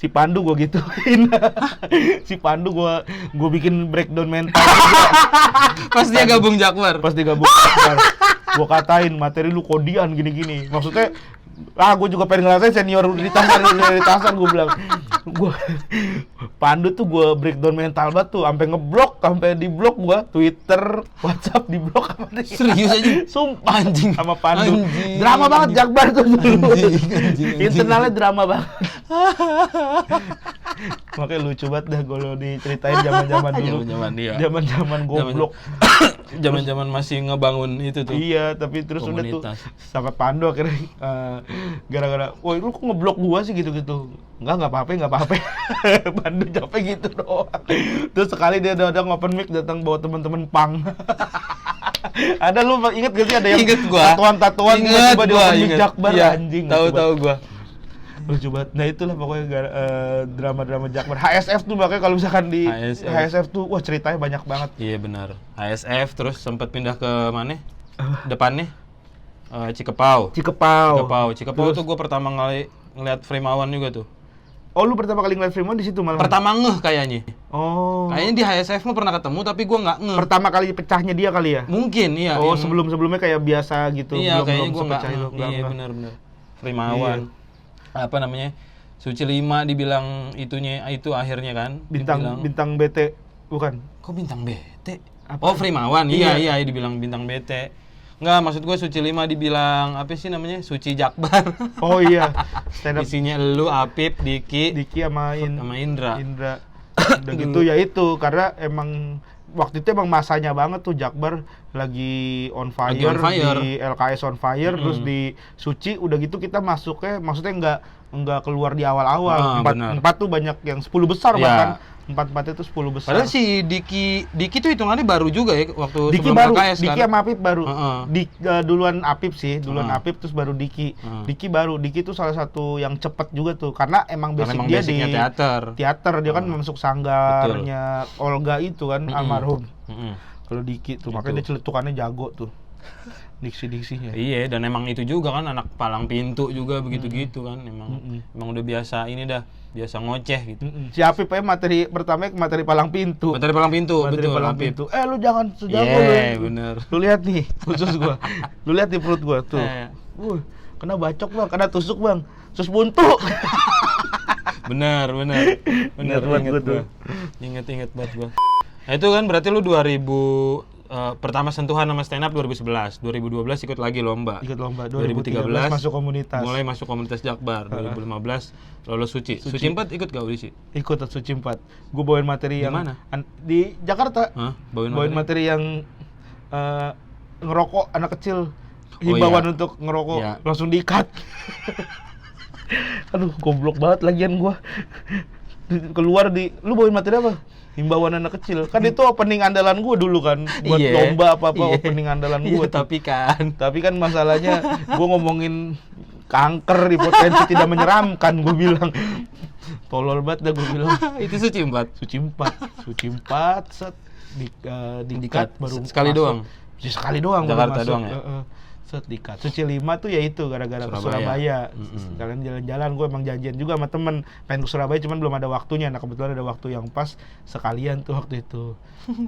Si Pandu gue gituin. Si Pandu gue bikin breakdown mental. Pas dia gabung Jakbar. Gue katain materi lu kodian gini-gini. Maksudnya gue juga pengen ngerasain senior di Tasan gue bilang. Pandu tuh gue breakdown mental banget tuh, sampai ngeblok, sampai diblok gue Twitter, WhatsApp diblok apa deh. Serius aja? Sumpah anjing sama Pandu. Drama banget Jakbar tuh dulu. Internalnya drama banget. Makanya lucu banget dah kalau diceritain zaman-zaman dulu. Zaman-zaman goblok. Zaman-zaman masih ngebangun itu tuh. Iya, tapi terus komunitas. Udah tuh sampai Pandu akhirnya gara-gara, "Woi, lu kok ngeblok gua sih gitu-gitu." Enggak apa-apa. Pandu capek gitu doang. Terus sekali dia datang open mic, datang bawa teman-teman pang. Ada lu inget gak sih ada yang tatuan-tatuan tiba-tiba di open mic Jakbar anjing. Tahu gua. Lucu banget. Nah itulah pokoknya drama-drama Jakbar. HSF tuh makanya kalau misalkan di HSF tuh wah ceritanya banyak banget. Iya benar. HSF terus sempat pindah ke mana? Depannya Cikepau tuh gue pertama kali ngeliat Frimawan juga tuh. Oh lu pertama kali ngeliat Frimawan di situ malah? Pertama ngeh kayaknya. Oh. Kayaknya di HSF lu pernah ketemu tapi gue nggak ngeh. Pertama kali pecahnya dia kali ya? Mungkin iya. Oh sebelum-sebelumnya kayak biasa gitu. Iya kayaknya gue nggak ngeh. Iya benar-benar. Frimawan. Iya. Apa namanya? Suci 5 dibilang itu akhirnya kan? Bintang BT bukan? Kok bintang BT? Apa? Oh Frimawan. Iya dibilang bintang BT. Enggak, maksud gue Suci 5 dibilang apa sih namanya? Suci Jakbar. Oh iya. Isinya lu, Apip, Diki sama Indra. Udah gitu ya itu karena emang waktu itu emang masanya banget tuh Jakbar lagi on fire. Di LKS on fire, terus di Suci udah gitu kita masuknya maksudnya nggak keluar di awal-awal. 4 tuh banyak yang 10 besar bahkan. 4 itu 10 besar. Padahal si Diki tuh hitungannya baru juga ya waktu Diki sebelum baru, KKS kan. Diki sama Apip baru. Duluan Apip sih, Apip terus baru Diki. Diki baru. Diki tuh salah satu yang cepet juga tuh karena emang dia di teater. Dia kan masuk sanggarnya Olga itu kan almarhum. Kalau Diki tuh makanya dia celetukannya jago tuh. Diksi-diksinya. Iya, dan emang itu juga kan anak palang pintu juga begitu-gitu kan. Emang udah biasa biasa ngoceh gitu. Si Apip materi pertamanya materi palang pintu. Materi palang pintu, materi betul. Palang pintu. Lu jangan sejago lu. Iya, bener. Lu lihat nih khusus gua. Lu lihat di perut gua tuh. Kena bacok bang, kena tusuk bang. Sus buntu. Bener banget gua tuh. Ingat banget gua. Nah itu kan berarti lu 2000 pertama sentuhan sama stand up 2011, 2012 ikut lagi lomba. 2013 masuk komunitas. Mulai masuk komunitas Jakbar. 2015 lolos Suci 4 ikut gak audisi? Ikut Suci 4. Gue bawain materi yang mana? Di Jakarta. Bawain materi yang ngerokok anak kecil. Himbauan untuk ngerokok langsung di-cut. Aduh, goblok banget lagian gua. Keluar lu bawain materi apa? Himbauan anak kecil. Kan itu opening andalan gua dulu kan. Buat lomba apa-apa opening andalan gua. Tapi kan masalahnya gua ngomongin kanker, hipotensi tidak menyeramkan gua bilang. Tolol banget dah gua bilang. Itu Suci 4. Suci 4 set di-cut baru sekali doang. Sekali doang Jakarta doang ya. Dikat. Suci 5 tuh ya itu gara-gara ke Surabaya. Kalian jalan-jalan, gue emang janjian juga sama temen pengen ke Surabaya cuman belum ada waktunya. Nah kebetulan ada waktu yang pas sekalian tuh waktu itu.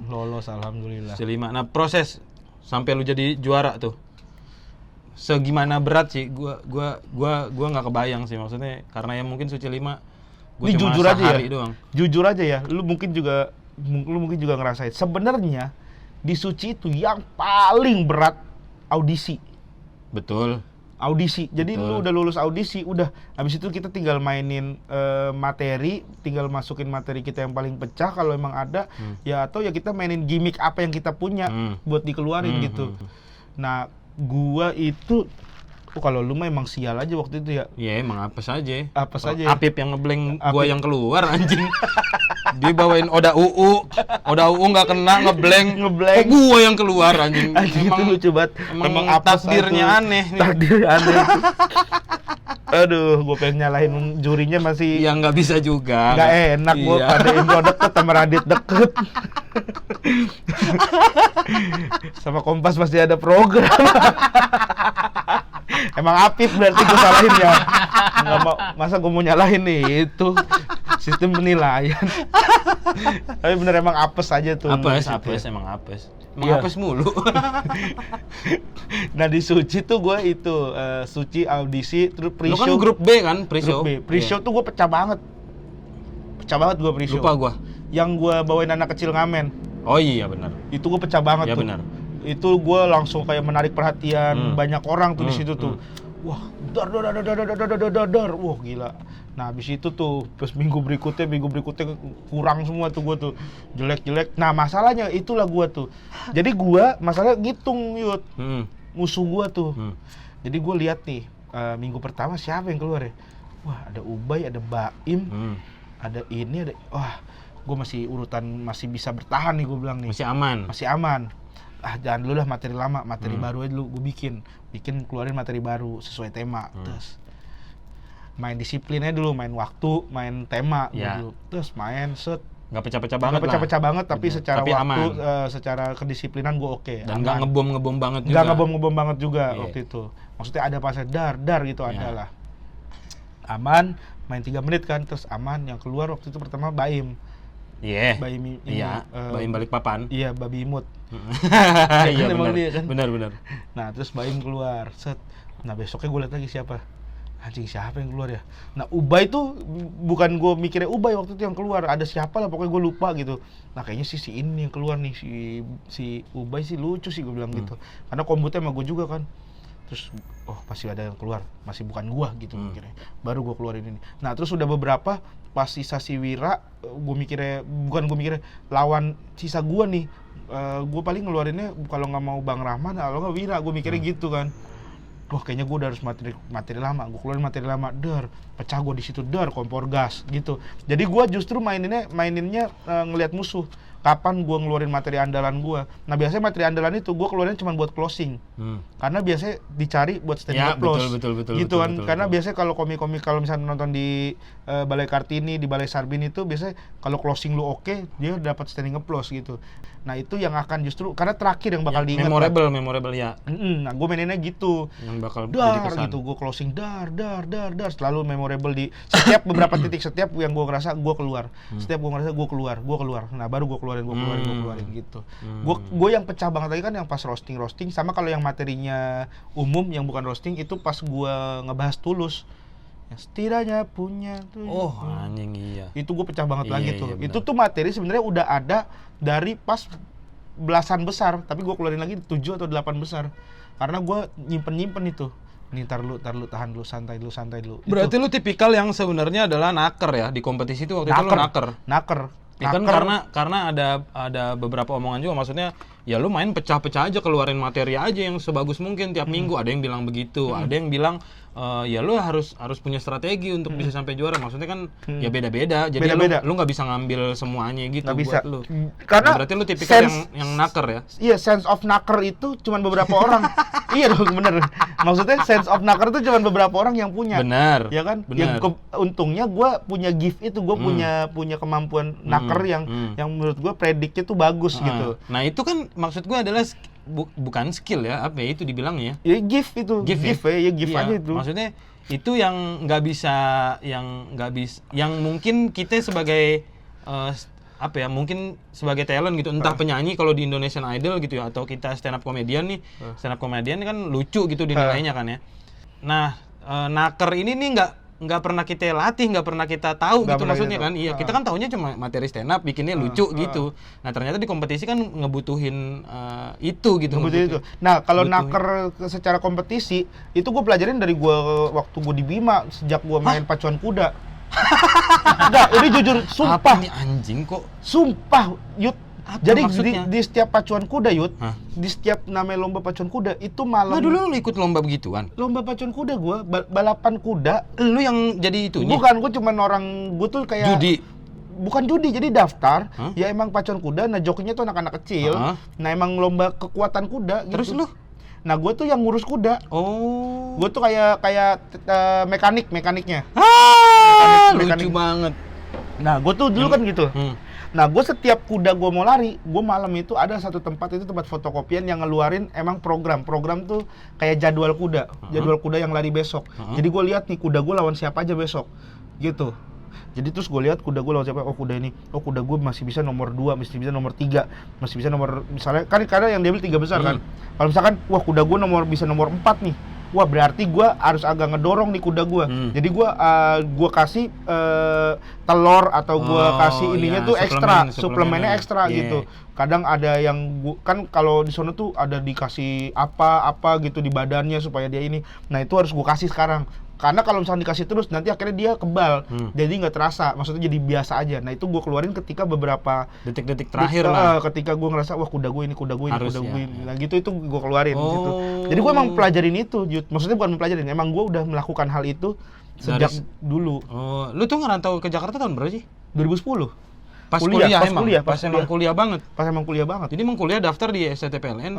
Lolos alhamdulillah. Suci 5. Nah proses sampai lu jadi juara tuh segimana berat sih? Gua nggak kebayang sih maksudnya karena ya mungkin Suci 5 gua ini cuma jujur aja ya. Doang. Jujur aja ya. Lu mungkin juga ngerasain. Sebenarnya di Suci itu yang paling berat audisi. Betul. Audisi. Jadi lu udah lulus audisi, udah habis itu kita tinggal mainin materi, tinggal masukin materi kita yang paling pecah kalau emang ada ya atau ya kita mainin gimmick apa yang kita punya buat dikeluarin gitu. Nah, gua itu kalau lu mah emang sial aja waktu itu ya. Iya, emang apa saja. Apip yang ngeblank gua yang keluar anjing. Dia bawain Oda UU nggak kena ngeblank. Gua yang keluar anjing. Emang lucu banget. Emang takdirnya aneh. Takdir aneh. Aduh, gue pengen nyalahin jurinya masih. Ya nggak bisa juga. Nggak enak gue pada Indro deket sama Radit deket. Sama Kompas masih ada program. Emang Apip berarti gue salahin ya. Nggak mau, masa gue mau nyalahin nih itu sistem penilaian. Tapi bener emang apes aja tuh. Apes. Emang apes mulu. Nah di Suci tuh gue itu Suci audisi terus pre-show. Lu kan grup B kan pre-show. Pre-show tuh gue pecah banget gue pre-show. Lupa gue. Yang gue bawain anak kecil ngamen. Oh iya benar. Itu gue pecah banget tuh. Benar. Itu gue langsung kayak menarik perhatian banyak orang tuh di situ tuh. Wah, dar, wah gila. Nah, habis itu tuh, terus minggu berikutnya kurang semua tuh gue tuh, jelek. Nah, masalahnya itulah gue tuh. Jadi gue, masalahnya ngitung Yud, musuh gue tuh. Jadi gue lihat nih, minggu pertama siapa yang keluar ya? Wah, ada Ubay, ada Baim, ada ini, wah, gue masih bisa bertahan nih gue bilang nih. Masih aman. Jangan dulu lah materi lama, materi baru aja dulu gue bikin keluarin materi baru sesuai tema. Terus main disiplinnya dulu, main waktu, main tema dulu. Terus main set nggak pecah-pecah banget tapi secara waktu secara kedisiplinan gue oke. Dan nggak ngebom banget juga. Nggak ngebom banget juga waktu itu. Maksudnya ada pasnya dar gitu ada lah. Aman, main 3 menit kan, terus aman. Yang keluar waktu itu pertama Baim. Baim Balikpapan. Iya, babi imut. Iya benar. Nah, terus Baim keluar. Set. Nah, besoknya gue lihat lagi siapa. Anjing siapa yang keluar ya? Nah, Ubay tuh bukan gue mikirnya Ubay waktu itu yang keluar. Ada siapa lah pokoknya gue lupa gitu. Nah, kayaknya si ini yang keluar nih, si Ubay sih lucu sih gue bilang gitu. Karena kombutnya sama gue juga kan. Terus pasti ada yang keluar, masih bukan gua gitu mikirnya. Baru gua keluarin ini. Nah, terus udah beberapa pas sisa si Wira, gue mikirnya lawan sisa gua nih. Gua paling ngeluarinnya kalau nggak mau Bang Rahman, kalau nggak Wira, gue mikirnya gitu kan. wah kayaknya gue udah harus materi lama, gue keluarin materi lama, pecah gue di situ, kompor gas gitu. Jadi gue justru maininnya ngelihat musuh. Kapan gue ngeluarin materi andalan gue. Nah biasanya materi andalan itu gue keluarin cuma buat closing. Karena biasanya dicari buat standing applause. Betul, gitu kan. Karena biasanya kalau komik-komik, kalau misalnya nonton di Balai Kartini, di Balai Sarbin itu biasanya kalau closing lu oke, dia dapat standing applause gitu. Nah itu yang akan justru, karena terakhir yang bakal diingat. Memorable ya. Nah gue maininnya gitu. Yang bakal jadi kesan. Gitu, gue closing dar, selalu memorable di setiap beberapa titik, setiap yang gue ngerasa gue keluar. Setiap gue ngerasa gue keluar. Nah baru gue keluarin gitu. Gue yang pecah banget lagi kan yang pas roasting, sama kalau yang materinya umum yang bukan roasting itu pas gue ngebahas Tulus. Yang setidaknya punya tuh. Anjing iya. Itu gue pecah banget lagi tuh. Iya, itu tuh materi sebenarnya udah ada dari pas belasan besar, tapi gue keluarin lagi 7 atau 8 besar. Karena gue nyimpen itu. Nih tar lu tahan dulu, santai dulu. Berarti lu tipikal yang sebenarnya adalah naker ya di kompetisi itu waktu itu lu naker. Ya kan karena ada beberapa omongan juga, maksudnya ya lu main pecah-pecah aja, keluarin materi aja yang sebagus mungkin tiap minggu. Ada yang bilang begitu, ada yang bilang ya lu harus punya strategi untuk bisa sampai juara. Maksudnya kan ya beda-beda. Jadi lu nggak bisa ngambil semuanya gitu buat bisa. Lu. Karena berarti lu tipikal yang naker ya. Iya, sense of naker itu cuman beberapa orang. Iya dong, bener. Maksudnya sense of naker itu cuman beberapa orang yang punya. Benar. Ya kan? Bener. Yang untungnya gue punya gift itu, gue punya kemampuan naker yang menurut gue prediknya tuh bagus gitu. Nah itu kan maksud gue adalah bukan skill ya, apa ya itu dibilangnya ya? Gift itu. Gift aja itu. Maksudnya itu yang nggak bisa, yang mungkin kita sebagai mungkin sebagai talent gitu, entah penyanyi kalau di Indonesian Idol gitu ya, atau kita stand up comedian nih, stand up comedian kan lucu gitu dinilainya kan ya. Nah, naker ini nih nggak pernah kita latih, nggak pernah kita tahu gitu maksudnya kan. Iya, kita kan taunya cuma materi stand up, bikinnya lucu gitu. Nah, ternyata di kompetisi kan ngebutuhin itu gitu. Itu. Nah, kalau naker secara kompetisi, itu gue pelajarin dari waktu gue di Bima, sejak gue main pacuan kuda. Enggak, ini jujur, sumpah. Apa nih anjing kok? Sumpah, Yud. Apa jadi di setiap pacuan kuda, Yud, di setiap namanya lomba pacuan kuda, itu malam. Nah, dulu lu ikut lomba begituan? Lomba pacuan kuda gue, balapan kuda. Lu yang jadi itunya? Bukan, gue cuma gue tuh kayak... Judi? Bukan judi, jadi daftar, ya emang pacuan kuda, nah jokinya tuh anak-anak kecil. Nah emang lomba kekuatan kuda gitu. Terus lu? Nah gue tuh yang ngurus kuda. Gue tuh kayak mekaniknya. Lucu banget. Nah gue tuh dulu kan gitu. Nah, gue setiap kuda gue mau lari, gue malam itu ada satu tempat, itu tempat fotokopian yang ngeluarin emang program tuh kayak jadwal kuda yang lari besok. Jadi gue lihat nih kuda gue lawan siapa aja besok, gitu. Jadi terus gue lihat kuda gue lawan siapa, kuda gue masih bisa nomor 2, masih bisa nomor 3, masih bisa nomor, misalnya kan kadang yang diambil 3 besar kan. Kalau misalkan, kuda gue bisa nomor 4 nih. Wah, berarti gue harus agak ngedorong nih kuda gue. Jadi gue kasih telur atau gue kasih ininya tuh ekstra, suplemennya ekstra gitu. Kadang ada yang kan kalau di sana tuh ada dikasih apa gitu di badannya supaya dia ini. Nah itu harus gue kasih sekarang. Karena kalau misalnya dikasih terus nanti akhirnya dia kebal, jadi nggak terasa, maksudnya jadi biasa aja. Nah itu gue keluarin ketika beberapa detik-detik terakhir lah. Ketika gue ngerasa wah kuda gue ini. Nah gitu itu gue keluarin gitu. Jadi gue emang pelajarin itu, maksudnya bukan mempelajarin, emang gue udah melakukan hal itu sejak dulu. Lu tuh ngerantau ke Jakarta tahun berapa sih? 2010. Pas kuliah banget. Pas emang kuliah banget. Jadi emang kuliah daftar di STTPLN.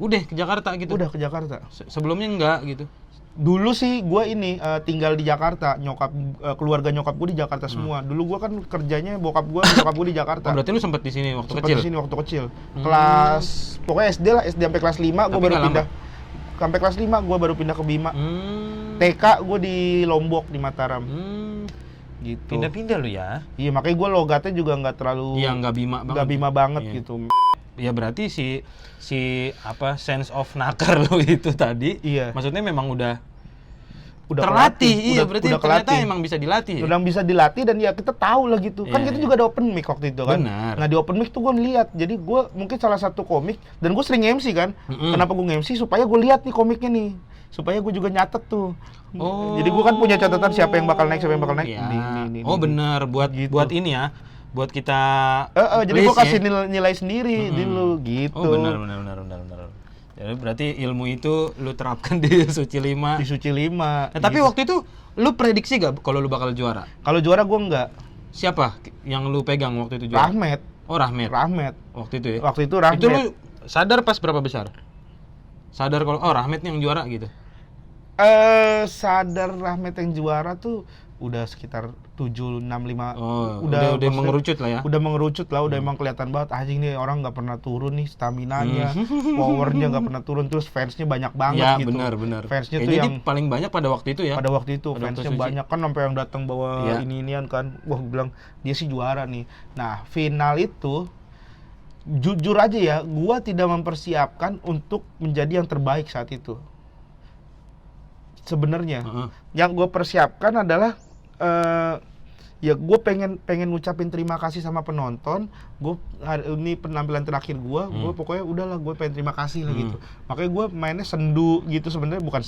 Udah ke Jakarta gitu. Udah ke Jakarta. Sebelumnya enggak gitu. Dulu sih gue tinggal di Jakarta, keluarga nyokap gue di Jakarta semua. Dulu gue kan kerjanya nyokap gue di Jakarta. Berarti lu sempat di sini waktu kecil? Sempat di sini waktu kecil. Kelas pokoknya SD sampai kelas 5 gue baru pindah. Sampai kelas 5 gue baru pindah ke Bima. TK gue di Lombok di Mataram. Gitu. Pindah-pindah lu ya? Iya, makanya gue logatnya juga nggak terlalu. Iya, nggak Bima banget gitu. Ya berarti si sense of naker lu itu tadi, maksudnya memang udah terlatih. Berarti ternyata emang bisa dilatih. Udah bisa dilatih dan ya kita tahu lah gitu. Kan kita juga ada open mic waktu itu kan. Benar. Nah di open mic tuh gue ngeliat, jadi gue mungkin salah satu komik dan gue sering MC kan. Kenapa gue MC? Supaya gue lihat nih komiknya nih, supaya gue juga nyatet tuh. Jadi gue kan punya catatan siapa yang bakal naik. Benar, buat ini ya. Buat kita jadi gue kasih nilai sendiri dulu gitu. Benar. Jadi berarti ilmu itu lu terapkan di Suci 5. Di Suci 5. Nah, tapi waktu itu lu prediksi gak kalau lu bakal juara? Kalau juara gue enggak. Siapa yang lu pegang waktu itu juara? Rahmat. Oh, Rahmat. Rahmat. Waktu itu ya? Waktu itu Rahmat. Itu lu sadar pas berapa besar? Sadar kalau Rahmat yang juara gitu? Sadar Rahmat yang juara tuh udah sekitar 7, 6, 5. Udah mengerucut lah ya? Udah mengerucut lah, udah emang kelihatan banget anjing nih orang nggak pernah turun nih staminanya, powernya nggak pernah turun, terus fansnya banyak banget ya, gitu. Benar. Fansnya tuh jadi yang paling banyak pada waktu itu ya? Pada waktu itu fansnya banyak kan, sampai yang datang bawa ini-inian kan. Wah, gue bilang dia sih juara nih. Nah, final itu jujur aja ya, gua tidak mempersiapkan untuk menjadi yang terbaik saat itu. Sebenarnya, yang gue persiapkan adalah ya gue pengen ngucapin terima kasih sama penonton. Ini penampilan terakhir gue pokoknya udahlah gue pengen terima kasih lah gitu. Makanya gue mainnya sendu gitu sebenarnya, bukan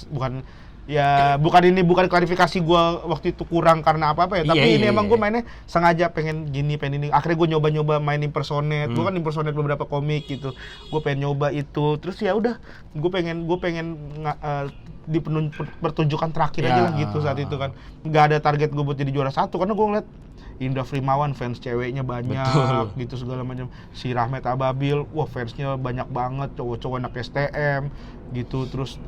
klarifikasi gue waktu itu kurang karena apa-apa ya, tapi ini emang gue mainnya sengaja pengen ini. Akhirnya gue nyoba main impersonate. Gue kan impersonate beberapa komik gitu. Gue pengen nyoba itu. Terus ya udah, gue pengen di pertunjukan terakhir aja lah gitu saat itu kan. Nggak ada target gue buat jadi juara 1 karena gue ngeliat Indra Frimawan fans ceweknya banyak. Betul. Gitu segala macam. Si Rahmat Ababil, wah fansnya banyak banget, cowok-cowok anak STM gitu. Terus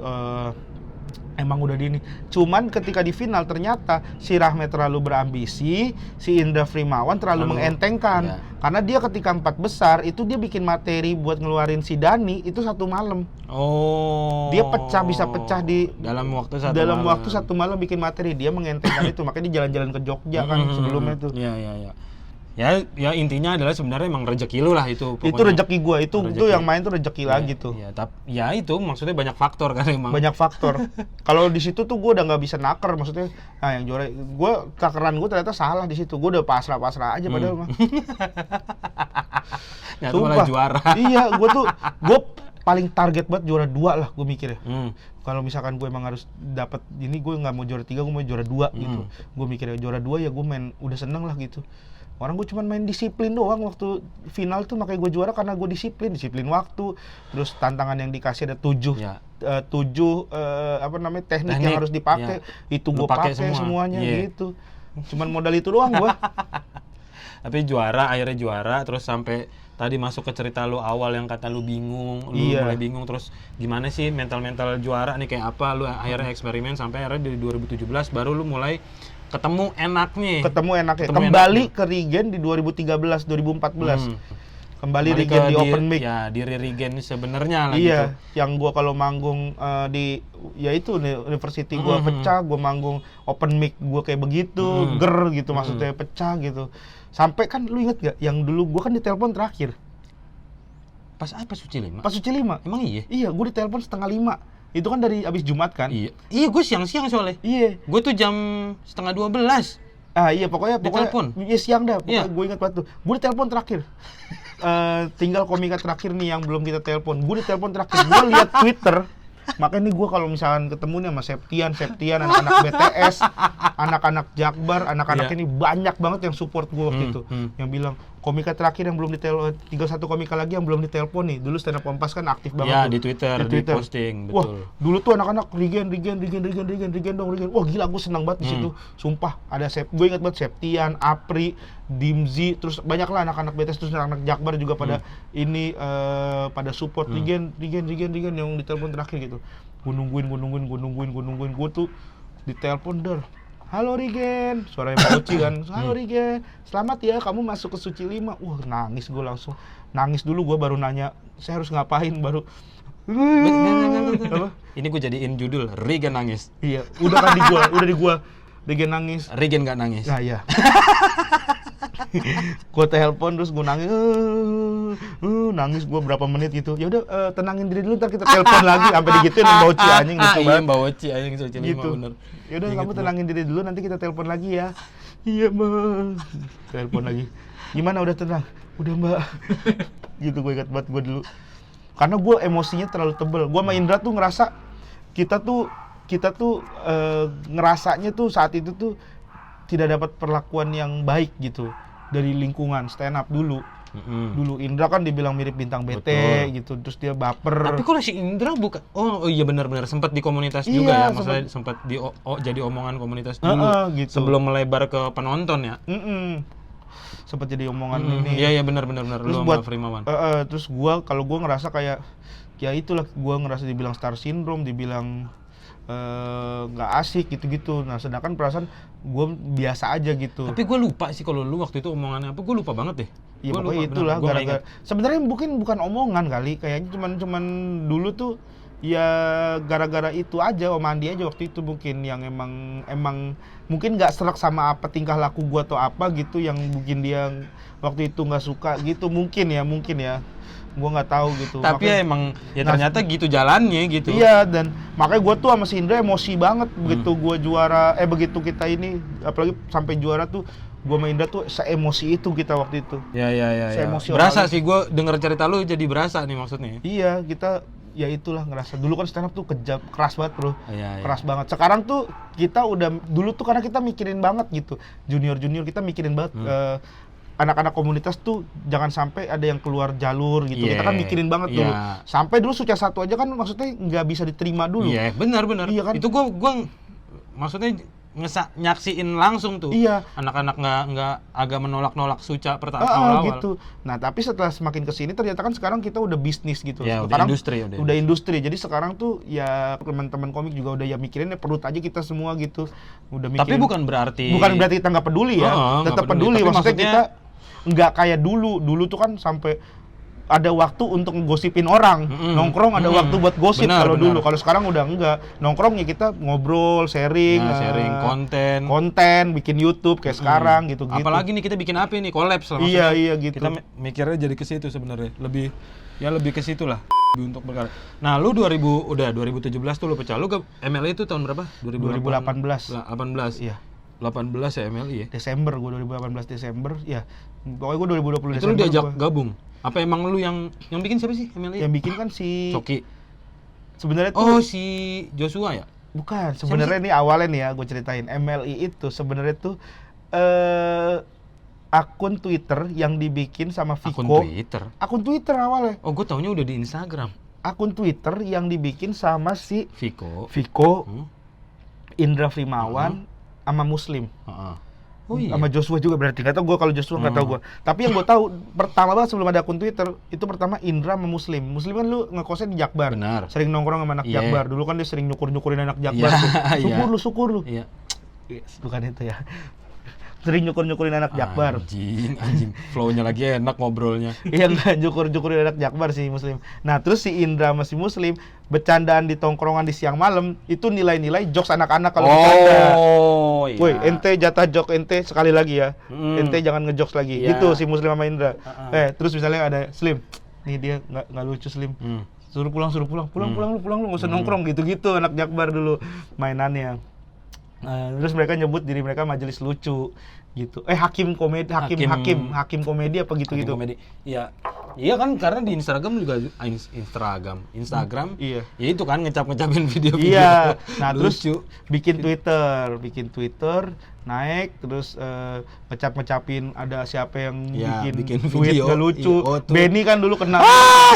emang udah di ini. Cuman ketika di final ternyata si Rahmat terlalu berambisi, si Indra Frimawan terlalu mengentengkan. Karena dia ketika 4 besar itu dia bikin materi buat ngeluarin si Dani itu 1 malam. Dia bisa pecah di dalam waktu 1 malam bikin materi. Dia mengentengkan itu, makanya dia jalan-jalan ke Jogja kan sebelumnya tuh. Iya. Ya intinya adalah sebenarnya emang rezeki lu lah itu pokoknya. Itu rezeki gua, itu yang main tuh rezeki lagi tuh. Iya, tapi ya itu maksudnya banyak faktor kan emang. Banyak faktor. Kalau di situ tuh gua udah nggak bisa naker, maksudnya yang juara takeran gua ternyata salah di situ. Gua udah pasrah aja padahal mah. Ya, malah juara. Iya, gua paling target banget juara 2 lah gua mikirnya. Kalau misalkan gue emang harus dapat ini, gue nggak mau juara 3, gue mau juara 2 gitu. Gue mikirnya juara 2 ya gue main udah seneng lah gitu. Orang gue cuma main disiplin doang waktu final tuh, makanya gue juara karena gue disiplin waktu. Terus tantangan yang dikasih ada 7 teknik yang harus dipakai. Itu gue pakai semuanya gitu. Cuman modal itu doang gue. Tapi akhirnya juara, terus sampai tadi masuk ke cerita lu awal yang kata lu bingung, mulai bingung, terus gimana sih mental juara nih kayak apa, lu akhirnya eksperimen sampai akhirnya di 2017 baru lu mulai ketemu enaknya. Kembali ke Regen di 2013 2014. Kembali Regen di open mic. Ya, di Regen sebenarnya lah gitu. Yang gua kalau manggung di university gua pecah, gua manggung open mic gua kayak begitu, gitu maksudnya pecah gitu. Sampai kan lu inget gak yang dulu gua kan ditelepon terakhir. Pas Suci 5? Pas Suci 5. Emang iya? Iya, gua ditelepon 4:30. Itu kan dari abis Jumat kan? Iya, gue siang-siang soalnya. Iya. Gue tuh jam 11:30. Iya, pokoknya iya siang dah. Pokoknya gue ingat banget tuh. Gue ditelepon terakhir. Tinggal komika terakhir nih yang belum kita telepon. Gue ditelepon terakhir. Gue lihat Twitter. Makanya nih gue kalau misalkan ketemu nih sama Septian, anak-anak BTS, anak-anak Jakbar, anak-anak ini banyak banget yang support gue waktu itu. Yang bilang, komika terakhir yang belum ditelepon, tinggal 1 komika lagi yang belum ditelepon nih. Dulu Stand Up Kompas kan aktif banget. Ya, di Twitter, di posting, betul. Wah, dulu tuh anak-anak Regen dong. Wah, gila, gue senang banget di situ. Sumpah, gue ingat banget Septian, Apri, Dimzi, terus banyak lah anak-anak BTS, terus anak-anak Jakbar juga pada pada support Regen yang ditelepon terakhir gitu. Gue nungguin, gue tuh ditelepon halo Regen, suaranya Pak Oci kan. Halo Regen, selamat ya kamu masuk ke Suci 5. Wah, nangis gue langsung. Nangis dulu gue baru nanya, saya harus ngapain baru. Apa? Ini gue jadiin judul Regen nangis. Iya, udah di gua. Regen nangis. Regen nggak nangis. Nah, iya. Gue telepon terus gue nangis. Nangis gue berapa menit gitu. Ya udah tenangin diri dulu, ntar kita telepon lagi sampai digituin Mbak Oci anjing gitu banget. Iya, Mbak Oci anjing Suci 5 gitu. Bener. Ya udah kamu tenangin diri dulu, nanti kita telepon lagi ya. Iya, Mbak. Telepon lagi. Gimana udah tenang? Udah, Mbak. Gitu gue ingat banget gue dulu. Karena gue emosinya terlalu tebel. Gue sama Indra tuh ngerasa kita tuh ngerasanya tuh saat itu tuh tidak dapat perlakuan yang baik gitu dari lingkungan stand up dulu. Dulu Indra kan dibilang mirip Bintang BT gitu, terus dia baper. Tapi kalau si Indra bukan, oh iya benar-benar sempat di komunitas juga ya, maksudnya sempat jadi omongan komunitas dulu gitu. Sebelum melebar ke penonton ya. Sempat jadi omongan ini. Iya benar. Terus buat Frimawan. Terus kalau gue ngerasa kayak ya itulah, gue ngerasa dibilang star syndrome, dibilang nggak asik gitu-gitu. Nah sedangkan perasaan gue biasa aja gitu. Tapi gue lupa sih kalau lu waktu itu omongannya apa, gue lupa banget deh. Iya pokoknya itulah gara-gara. Sebenarnya bukan omongan kali, kayaknya cuman dulu tuh ya gara-gara itu aja, Om Andi aja waktu itu mungkin yang emang mungkin nggak serak sama apa tingkah laku gue atau apa gitu yang bikin dia waktu itu nggak suka gitu, mungkin ya. Gue nggak tahu gitu. Tapi makanya, emang ya ternyata gitu jalannya gitu. Iya, dan makanya gue tuh sama si Indra emosi banget begitu gue juara, begitu kita ini, apalagi sampai juara tuh gue sama Indra tuh se-emosi itu kita waktu itu. Iya. Berasa sih gue denger cerita lu jadi berasa nih maksudnya. Iya, kita ya itulah ngerasa dulu kan stand up tuh kejam, keras banget bro. Iya. Keras banget. Sekarang tuh kita udah, dulu tuh karena kita mikirin banget gitu, junior kita mikirin banget. Anak-anak komunitas tuh jangan sampai ada yang keluar jalur gitu. Kita kan mikirin banget dulu. Sampai dulu Suca 1 aja kan maksudnya nggak bisa diterima dulu. Iya, benar. Iya kan? Itu gua maksudnya nyaksiin langsung tuh. Iya. Anak-anak nggak agak menolak Suca awal-awal. Gitu. Nah, tapi setelah semakin kesini ternyata kan sekarang kita udah bisnis gitu. Ya, sekarang udah industri. Jadi sekarang tuh ya teman-teman komik juga udah ya mikirinnya perut aja kita semua gitu. Udah mikirin. Tapi bukan berarti kita nggak peduli ya. Tetap peduli. Maksudnya kita nggak kayak dulu tuh kan sampai ada waktu untuk ngegosipin orang, nongkrong ada waktu buat gosip kalau dulu. Kalau sekarang udah enggak, nongkrong ya kita ngobrol, sharing konten, bikin YouTube kayak sekarang gitu. Apalagi nih kita bikin apa nih, collab lah. Iya gitu. Kita mikirnya jadi ke situ sebenarnya, lebih ke situ lah untuk berkarya. Nah, lu 2017 tuh lu pecah. Lu ke MLI itu tahun berapa? 2018. 18. Iya. 18 ya MLI ya? Desember, gue 2018 Desember, ya. Pokoknya gue 2020 itu Desember. Itu lu diajak gabung? Apa emang lu yang bikin siapa sih MLI? Yang bikin kan si Coki. Sebenarnya tuh. Oh, si Joshua ya? Bukan, sebenarnya nih awalnya nih ya gue ceritain. MLI itu sebenarnya tuh akun Twitter yang dibikin sama Viko. Akun Twitter awalnya. Oh, gue taunya udah di Instagram. Akun Twitter yang dibikin sama si Viko, Indra Frimawan, sama Muslim. Oh iya. Sama Joshua juga berarti. Gak tau gue kalau Joshua nggak tahu gue. Tapi yang gue tahu pertama banget sebelum ada akun Twitter itu pertama Indra sama Muslim. Muslim kan lu ngekosnya di Jakbar. Benar. Sering nongkrong sama anak Jakbar. Dulu kan dia sering nyukur-nyukurin anak Jakbar. Syukur lu. Iya. Bukan itu ya. Sering nyukur-nyukurin anak Jakbar. Anjing. Flow-nya lagi enak ngobrolnya. Iya, enggak nyukur-nyukurin anak Jakbar si Muslim. Nah, terus si Indra sama si Muslim bercandaan di tongkrongan di siang malam itu nilai-nilai jokes anak-anak kalau bercanda. Oh, iya. Woi, ente jatah joke ente sekali lagi ya. Ente jangan ngejokes lagi. Gitu si Muslim sama Indra. Terus misalnya ada Slim. Nih dia enggak lucu Slim. Suruh pulang lu enggak usah nongkrong gitu-gitu anak Jakbar dulu mainannya. Terus mereka nyebut diri mereka majelis lucu gitu. Hakim komedi apa gitu-gitu. Iya. Iya kan karena di Instagram juga Instagram. Iya. Ya itu kan ngecapin video-video. Iya. Nah, terus bikin Twitter naik terus ngecapin ada siapa yang bikin tweet gak lucu. Benny kan dulu kena.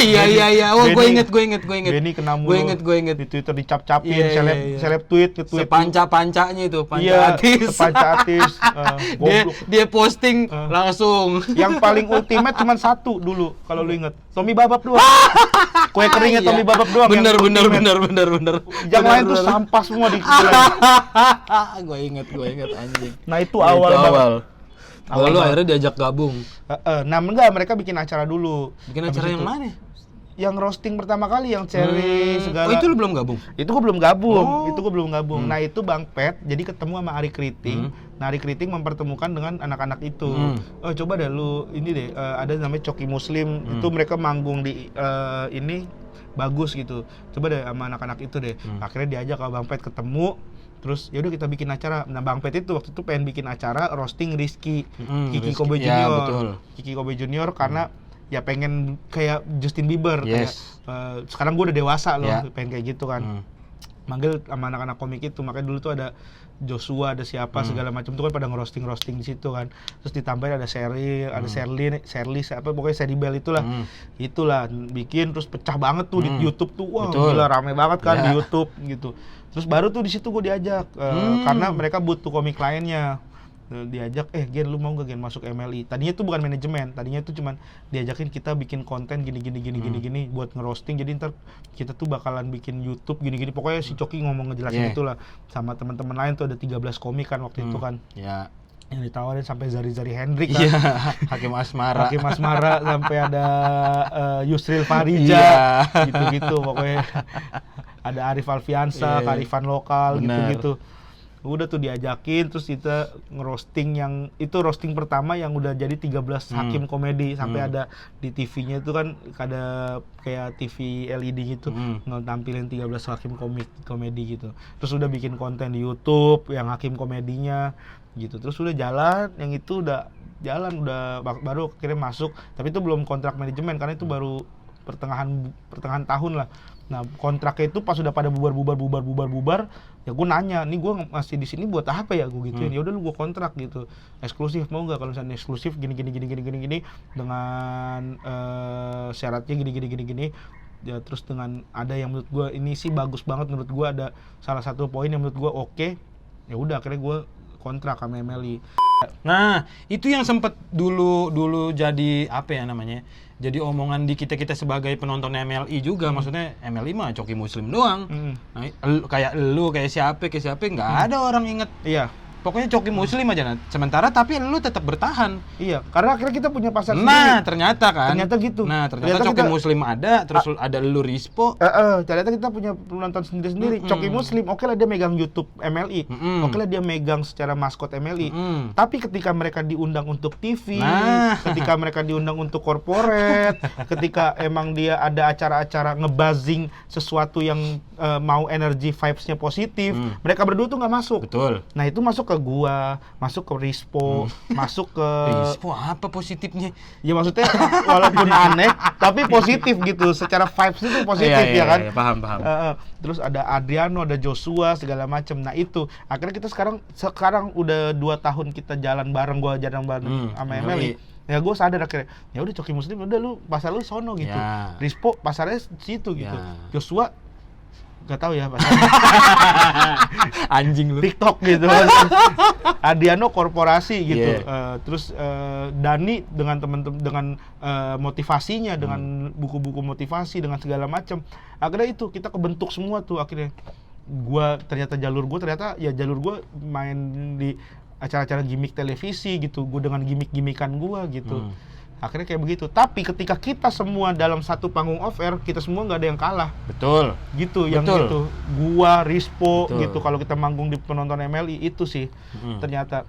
Iya. Oh, gue inget. Benny kena mulu. Gue inget. Di Twitter dicap-capin seleb tweet. Sepanca-pancanya itu, Panca-atis. Dia posting langsung. Yang paling ultimate cuma satu dulu kalau lu inget. Tommy Babab doang. Kue keringnya Tommy Babab doang. Bener. Yang lain tuh sampah semua di Gue inget anjing. Nah, itu awal. Kalau lu akhirnya diajak gabung. Nah, enggak, mereka bikin acara dulu. Bikin acara yang mana? Yang roasting pertama kali yang Cherry segala. Oh, itu lu belum gabung? Itu gua belum gabung. Nah, itu Bang Pet jadi ketemu sama Ari Kriting. Nah, Ari Kriting mempertemukan dengan anak-anak itu. Oh, coba deh lu ini deh ada namanya Coki Muslim. Itu mereka manggung di ini bagus gitu. Coba deh sama anak-anak itu deh. Akhirnya diajak sama Bang Pet ketemu. Terus yaudah kita bikin acara. Nah, Bang Pet itu waktu itu pengen bikin acara roasting Kiki Kobe Junior. Ya, betul. Kiki Kobe Junior karena ya pengen kayak Justin Bieber. Kayak, sekarang gue udah dewasa loh, pengen kayak gitu kan. manggil sama anak-anak komik itu. Makanya dulu tuh ada Joshua, ada siapa segala macam tuh kan pada ngerosting di situ kan. Terus ditambahin ada Sheryl, ada Shirley apa pokoknya Sherry Bell itulah. Itulah bikin terus pecah banget tuh di YouTube tuh. Wah, gila rame banget kan di YouTube gitu. Terus baru tuh di situ gue diajak karena mereka butuh komik lainnya. Diajak, Gen lu mau gak Gen masuk MLI? Tadinya tuh bukan manajemen, tadinya tuh cuman diajakin kita bikin konten gini buat ngerosting. Jadi ntar kita tuh bakalan bikin YouTube gini-gini. Pokoknya si Coki ngomong ngejelasin itulah sama teman-teman lain tuh ada 13 komik kan waktu itu kan. Yang ditawarin sampai Zari Hendrik kan. Hakim Asmara sampai ada Yusril Farija gitu-gitu pokoknya. Ada Arif Alfiansa, kearifan lokal gitu-gitu. Udah tuh diajakin, terus kita ngerosting yang itu roasting pertama yang udah jadi 13 hakim komedi sampai ada di TV-nya itu kan ada kayak TV LED gitu nge-tampilin 13 hakim komedi gitu. Terus udah bikin konten di YouTube yang hakim komedinya gitu. Terus udah jalan, yang itu udah jalan udah baru akhirnya masuk, tapi itu belum kontrak manajemen karena itu baru pertengahan tahun lah. Nah kontraknya itu pas udah pada bubar, ya gue nanya, nih gue masih di sini buat apa ya gue gituin. Ya udah lu gue kontrak gitu, eksklusif mau nggak? Kalau misalnya eksklusif gini dengan syaratnya gini. Ya terus dengan ada yang menurut gue ini sih bagus banget menurut gue, ada salah satu poin yang menurut gue oke. Ya udah akhirnya gue kontrak sama MLI. Nah, itu yang sempet dulu jadi apa ya namanya? Jadi omongan di kita sebagai penonton MLI juga, maksudnya MLI mah Coki Muslim doang. Nah, kayak siapa nggak ada orang inget. Iya. Pokoknya Coki Muslim aja, nah. Sementara tapi lu tetap bertahan. Iya, karena akhirnya kita punya pasar sendiri. Nah, ternyata kan. Ternyata gitu. Nah, ternyata Coki Muslim ada, terus ada lu Rispo. Ternyata kita punya penonton sendiri. Coki Muslim, oke lah dia megang YouTube MLI. Oke lah dia megang secara maskot MLI. Tapi ketika mereka diundang untuk TV, ketika mereka diundang untuk corporate, ketika emang dia ada acara-acara ngebuzzing sesuatu yang mau energi vibes-nya positif, mereka berdua tuh nggak masuk. Betul. Nah, itu masuk ke gua, masuk ke Rispo, masuk ke Rispo apa positifnya? Ya maksudnya walaupun aneh tapi positif gitu, secara vibes itu positif ya kan? Iya, paham. Terus ada Adriano, ada Joshua segala macam. Nah itu akhirnya kita sekarang udah 2 tahun kita jalan bareng, gua jalan bareng sama MLI. Ya gue sadar akhirnya, ya udah Coki Muslim udah lu pasar lu sono gitu. Rispo pasarnya situ gitu. Joshua gak tahu ya pasarnya. Anjing lu. TikTok gitu. Adiano korporasi gitu. Terus Dani dengan teman-teman dengan motivasinya, dengan buku-buku motivasi, dengan segala macam. Akhirnya itu kita kebentuk semua tuh akhirnya. Jalur gue main di acara-acara gimmick televisi gitu. Gue dengan gimmick-gimmickan gue gitu. Akhirnya kayak begitu. Tapi ketika kita semua dalam satu panggung off air, kita semua nggak ada yang kalah. Betul. Gitu, yang gitu. Gua, Rispo, gitu. Kalau kita manggung di penonton MLI itu sih ternyata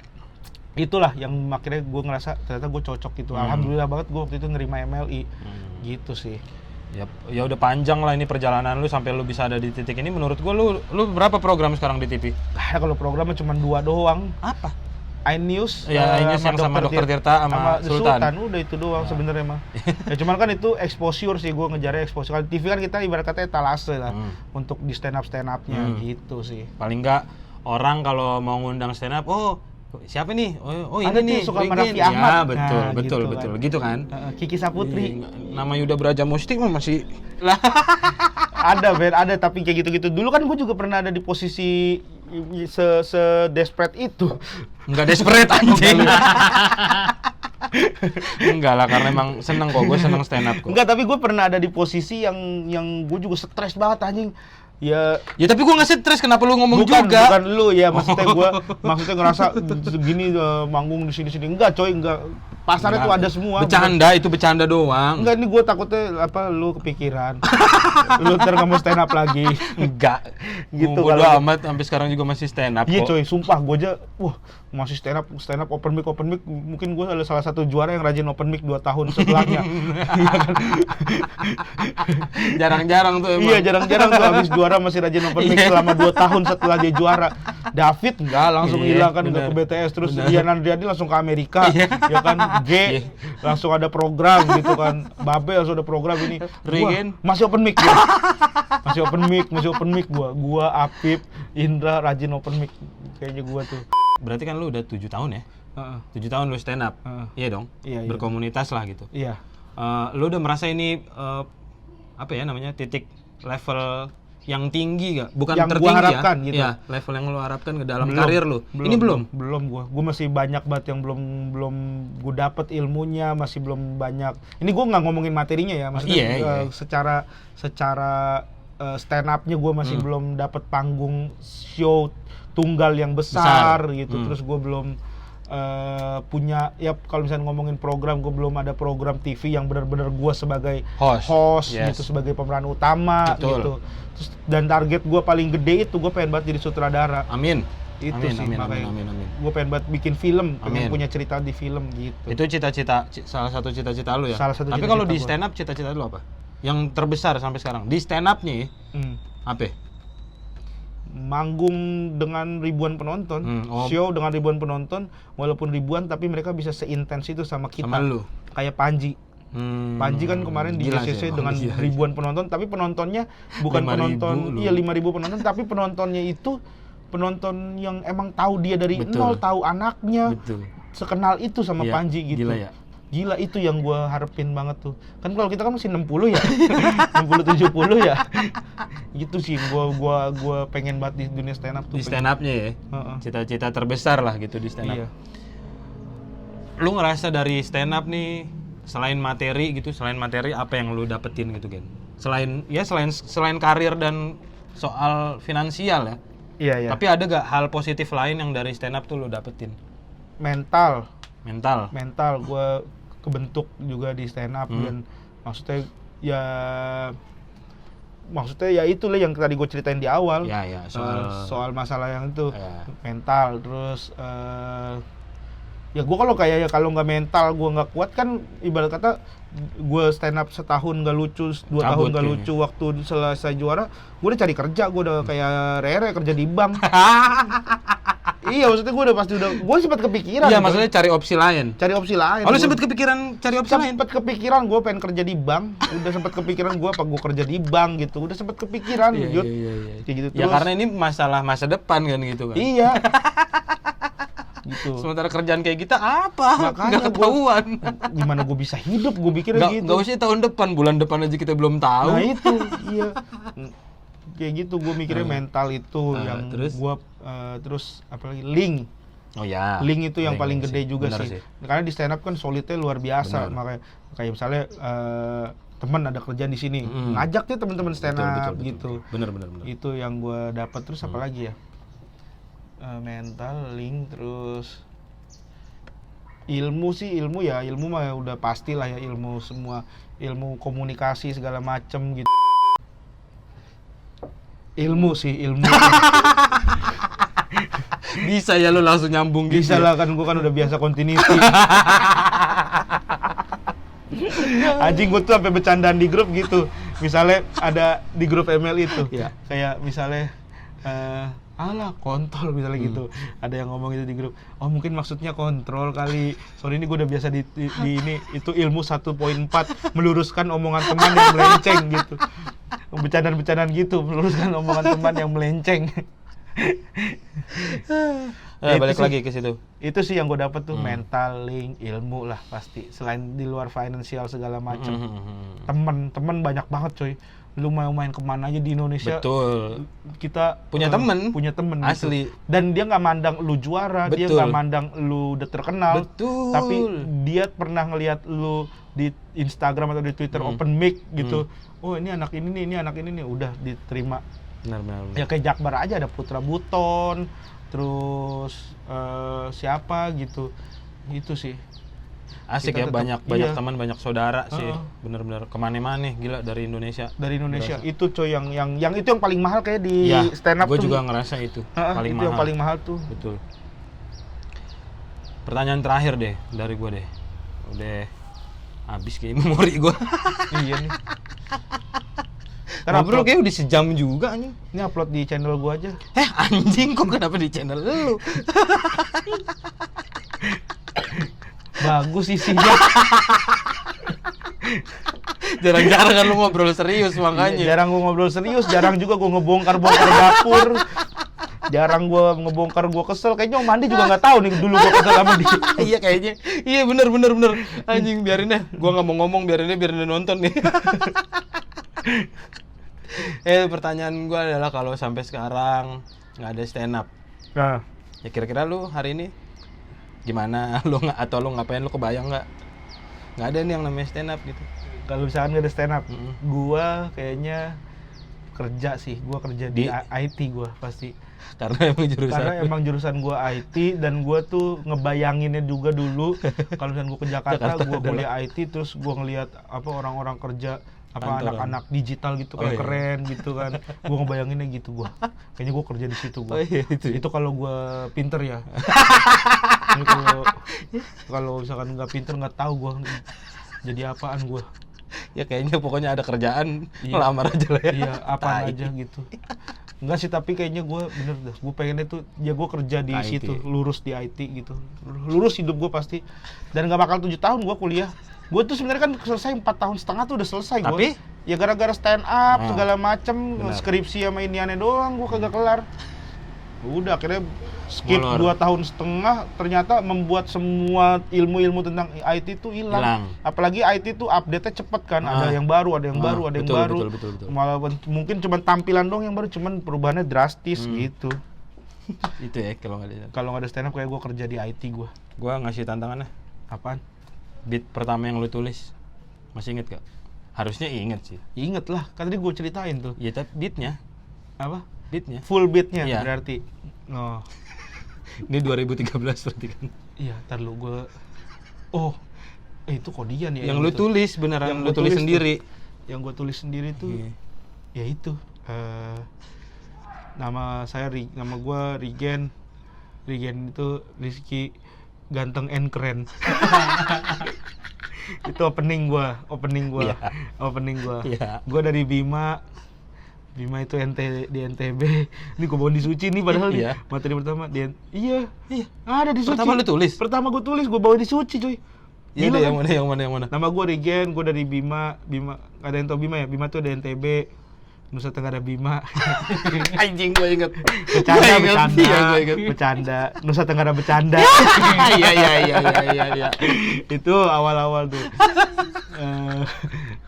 itulah yang akhirnya gue ngerasa ternyata gue cocok gitu. Alhamdulillah banget gue waktu itu nerima MLI. Gitu sih. Ya udah panjang lah ini perjalanan lu sampai lu bisa ada di titik ini. Menurut gue lu berapa program sekarang di TV? Kalau programnya cuma 2 doang. Apa? iNews, iNews yang sama Dokter Tirta sama Sultan. Udah itu doang sebenarnya mah. Ya cuman kan itu exposure sih, gue ngejarnya exposure. Kalau TV kan kita ibarat katanya etalase lah untuk di stand up-nya gitu sih. Paling enggak orang kalau mau ngundang stand up, siapa nih? Oh ini ada nih, suka Raffi Ahmad. Ya, betul, gitu kan. Kiki Saputri. Nama Yuda Braja Musti mah masih lah. ada tapi kayak gitu-gitu. Dulu kan gue juga pernah ada di posisi se-desperate itu. Enggak desperate anjing. Enggak lah, karena emang seneng kok, gue seneng stand up kok. Enggak, tapi gue pernah ada di posisi yang gue juga stres banget anjing. Ya tapi gue nggak stres, kenapa lu ngomong juga? Bukan lu ya, maksudnya gue ngerasa gini manggung di sini enggak coy, enggak. Pasarnya tuh ada semua. Itu bercanda doang. Enggak, ini gue takutnya lu kepikiran. Lu ntar nggak mau stand up lagi. Enggak. Gitu bodo amat, sampai sekarang juga masih stand up. Iya coy, sumpah gue aja masih stand up open mic. Mungkin gue adalah salah satu juara yang rajin open mic 2 tahun setelahnya. Jarang-jarang tuh emang. Iya, jarang-jarang tuh habis juara masih rajin open mic selama 2 tahun setelah dia juara. David enggak langsung hilang kan, enggak ke BTS, terus Ian Andriadi langsung ke Amerika. Ya kan, G langsung ada program gitu kan. Babe langsung ada program ini. Masih open mic gua. Masih open mic gua Apip, Indra rajin open mic kayaknya gua tuh. Berarti kan lu udah 7 tahun ya? 7 tahun lu stand up. Iya dong. Iya. Berkomunitas lah gitu. Iya. Lu udah merasa ini apa ya namanya? Titik level yang tinggi gak? Bukan yang tertinggi gua harapkan, ya? gitu. Iya, level yang lu harapkan ke dalam karir lu. Ini belum? Belum gua masih banyak banget yang belum gua dapet ilmunya, masih belum banyak. Ini gua nggak ngomongin materinya ya, maksudnya secara stand up-nya gua masih belum dapet panggung show tunggal yang besar. Gitu. Terus gua belum punya ya kalau misalnya ngomongin program, gue belum ada program TV yang benar-benar gue sebagai host gitu, sebagai pemeran utama. Betul. Gitu. Terus, dan target gue paling gede itu gue pengen banget jadi sutradara. Amin. Itu sih makanya gue pengen banget bikin film, pengen punya cerita di film gitu. Itu cita-cita, salah satu cita-cita lu ya? Tapi kalau di stand up cita-cita lu apa? Yang terbesar sampai sekarang di stand up nih apa? Manggung dengan ribuan penonton, show dengan ribuan penonton, walaupun ribuan tapi mereka bisa seintens itu sama kita. Sama lu? Kayak Panji. Panji kan kemarin di JCC dengan ribuan penonton, tapi penontonnya bukan 5.000 penonton, tapi penontonnya itu penonton yang emang tahu dia dari nol, tahu anaknya, sekenal itu sama Panji gitu. Gila itu yang gue harapin banget tuh. Kan kalau kita kan masih 60 ya. 60 70 ya. Gitu sih gua pengen banget di dunia stand up tuh. Di stand up-nya ya. Cita-cita terbesar lah gitu di stand up. Iya. Lu ngerasa dari stand up nih selain materi apa yang lu dapetin gitu Gen? Selain karir dan soal finansial ya. Iya. Tapi ada gak hal positif lain yang dari stand up tuh lu dapetin? Mental gue kebentuk juga di stand up dan maksudnya ya itulah yang tadi gue ceritain di awal soal masalah yang itu mental. Terus ya gue kalau nggak mental gue nggak kuat kan, ibarat kata gue stand up setahun nggak lucu, 2 tahun nggak lucu, waktu selesai juara gue udah cari kerja, gue udah kayak Rere kerja di bank. Iya, maksudnya gue sempat kepikiran. Iya, maksudnya cari opsi lain. Oh, lu sempat kepikiran cari opsi lain? Sempat kepikiran gue pengen kerja di bank. Udah sempat kepikiran gue apa gue kerja di bank gitu. Udah sempat kepikiran. Iya. Gitu ya terus. Karena ini masalah masa depan kan gitu kan. Iya. Gitu. Sementara kerjaan kayak kita apa? Nggak ketahuan. Gimana gue bisa hidup? Gue pikirnya gitu. Nggak usah tahun depan, bulan depan aja kita belum tahu. Nah itu, iya. Kayak gitu gue mikirnya mental itu yang gue terus apalagi link. Oh ya. Link itu yang paling gede juga sih. Karena di stand up kan solidnya luar biasa. Makanya kayak misalnya teman ada kerjaan di sini, ngajak dia teman-teman stand up gitu. Bener. Itu yang gue dapat. Terus apa lagi ya? Mental, link, terus ilmu mah udah pastilah ya, ilmu semua, ilmu komunikasi segala macem gitu. Ilmu. Bisa ya lu langsung nyambung gitu. Bisa lah kan, gua kan udah biasa continuity. Anjing, gua tuh sampai bercandaan di grup gitu. Misalnya ada di grup ML itu, kayak misalnya alah kontol misalnya gitu. Ada yang ngomong itu di grup. Oh mungkin maksudnya kontrol kali. Sorry ini gue udah biasa di ini. Itu ilmu 1.4 meluruskan omongan teman yang melenceng gitu. Bercandaan-bercandaan gitu, meluruskan omongan teman yang melenceng. Balik lagi ke situ. Itu sih yang gue dapet tuh, mental, link, ilmu lah pasti. Selain di luar finansial segala macam. Temen banyak banget coy. Lu mau main kemana aja di Indonesia. Betul. Kita punya temen gitu. asli. Dan dia nggak mandang lu juara, dia nggak mandang lu udah terkenal. Betul. Tapi dia pernah ngelihat lu di Instagram atau di Twitter open mic gitu. Oh ini anak ini nih, udah diterima. Benar. Ya kayak Jakbar aja, ada Putra Buton, terus siapa gitu. Itu sih. Asik kita ya, banyak teman, banyak saudara sih. Bener-bener kemana-mana gila dari Indonesia. Berasa. Itu coy yang itu yang paling mahal kayak di stand up tuh. Gue juga ngerasa itu paling itu mahal. Yang paling mahal tuh. Betul. Pertanyaan terakhir deh dari gue deh. Udah habis kayak memori gue. Iya nih. Ngobrol kayak udah sejam juga anjing. Ini upload di channel gue aja. Anjing kok kenapa di channel lu? bagus isinya. Jarang-jarang kan lu ngobrol serius makanya. Jarang gua ngobrol serius, jarang juga gua ngebongkar-bongkar dapur. Jarang gua ngebongkar, gua kesel. Kayaknya Om Andi juga nggak tahu nih dulu gua kesel sama dia. Iya kayaknya. Iya bener. Anjing biarin deh. Gua nggak mau ngomong, biarin dia nonton nih. Pertanyaan gua adalah kalau sampai sekarang nggak ada stand up. Nah, Ya kira-kira lu hari ini gimana? Lu atau lu ngapain, lu kebayang nggak? Nggak ada nih yang namanya stand up gitu. kalau misalkan nggak ada stand up, gua kayaknya kerja sih. Gua kerja di IT gua pasti. Karena emang jurusan gua IT, dan gua tuh ngebayanginnya juga dulu kalau misalnya gua ke Jakarta gua kuliah IT, terus gua ngelihat apa orang-orang kerja apa anak-anak digital gitu kayak keren gitu kan. Gua ngebayanginnya gitu gua. Kayaknya gua kerja di situ gua. Itu kalau gua pinter ya. Ini kalau misalkan nggak pinter, nggak tahu gua jadi apaan gua. Ya kayaknya pokoknya ada kerjaan, ngelamar aja lah ya. Iya, apaan aja gitu. Enggak sih, tapi kayaknya gue bener dah. Gue pengennya tuh ya gue kerja di situ, lurus di IT gitu. Lurus hidup gue pasti. Dan gak bakal 7 tahun gue kuliah. Gue tuh sebenarnya kan selesai 4,5 tahun tuh udah selesai gue. Tapi ya gara-gara stand up segala macem, skripsi sama iniannya doang gue kagak kelar. Udah akhirnya skip 2,5 tahun, ternyata membuat semua ilmu-ilmu tentang IT itu hilang. Apalagi IT itu update-nya cepet kan, ada yang baru, ada yang baru. Betul. Malah mungkin cuma tampilan doang yang baru, cuman perubahannya drastis gitu. Itu ya kalau nggak ada stand up kayak gue kerja di IT gue. Gue ngasih tantangannya. Apaan? Beat pertama yang lu tulis, masih inget gak? Harusnya inget sih. Inget lah, kan tadi gue ceritain tuh. Iya, tapi beatnya apa? Beatnya? Full beatnya berarti. Oh. Ini 2013 berarti kan? Iya, ntar lu gue... itu Kodian ya. Yang lu tulis beneran, yang lu tulis sendiri. Yang gue tulis sendiri tuh, ya itu. Nama gue Rigen. Rigen itu Rizky ganteng and keren. Itu opening gue. Gue dari Bima itu di NTB. Ini gue bawa di Suci nih padahal nih. Materi pertama Iya. Ada di Suci. Pertama lu tulis? Pertama gue tulis, gue bawa di Suci cuy. Iya deh, yang mana? Nama gue Regen, gue dari Bima. Ada yang tau Bima ya? Bima tuh ada NTB. Nusa Tenggara Bima. Anjing, gue inget. Bercanda. Nusa Tenggara bercanda. Iya. Itu awal-awal tuh.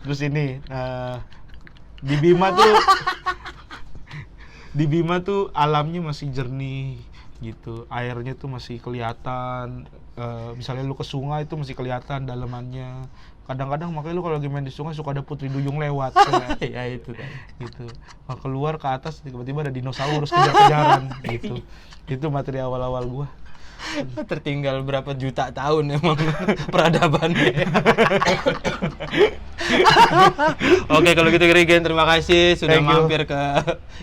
Terus ini di Bima tuh alamnya masih jernih gitu, airnya tuh masih kelihatan. Misalnya lu ke sungai itu masih kelihatan dalamannya. Kadang-kadang makanya lu kalau lagi main di sungai suka ada putri duyung lewat. Ya itu kan. Gitu. Kalau keluar ke atas tiba-tiba ada dinosaurus kejar-kejaran gitu. Itu materi awal-awal gua. Tertinggal berapa juta tahun emang peradabannya. Oke, kalau gitu Regen, terima kasih sudah mampir ke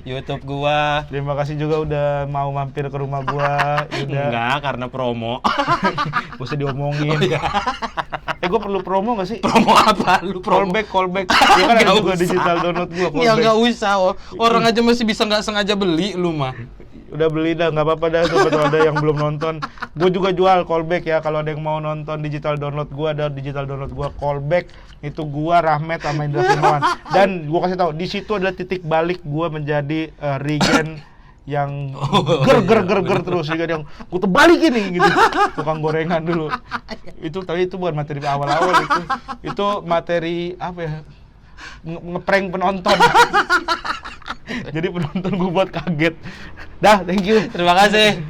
YouTube gua. Terima kasih juga udah mau mampir ke rumah gua. Enggak, karena promo. Gak usah diomongin. Gua perlu promo gak sih? Promo apa? Lu callback. Ya kan ada juga digital download gua. Ya nggak usah. Orang aja masih bisa nggak sengaja beli, lu mah. Udah beli dah, nggak apa-apa dah. Sobat ada yang belum nonton, gue juga jual callback ya. Kalau ada yang mau nonton digital download gue, ada digital download gue callback. Itu gue Rahmat sama Indra Firmawan. Dan gue kasih tahu di situ adalah titik balik gue menjadi Regen yang ger terus, yang gue terbalik ini gitu. Tukang gorengan dulu. Tapi itu bukan materi awal-awal itu. Itu materi apa ya? Ngeprank penonton. Jadi penonton gue buat kaget. Dah, thank you. Terima kasih.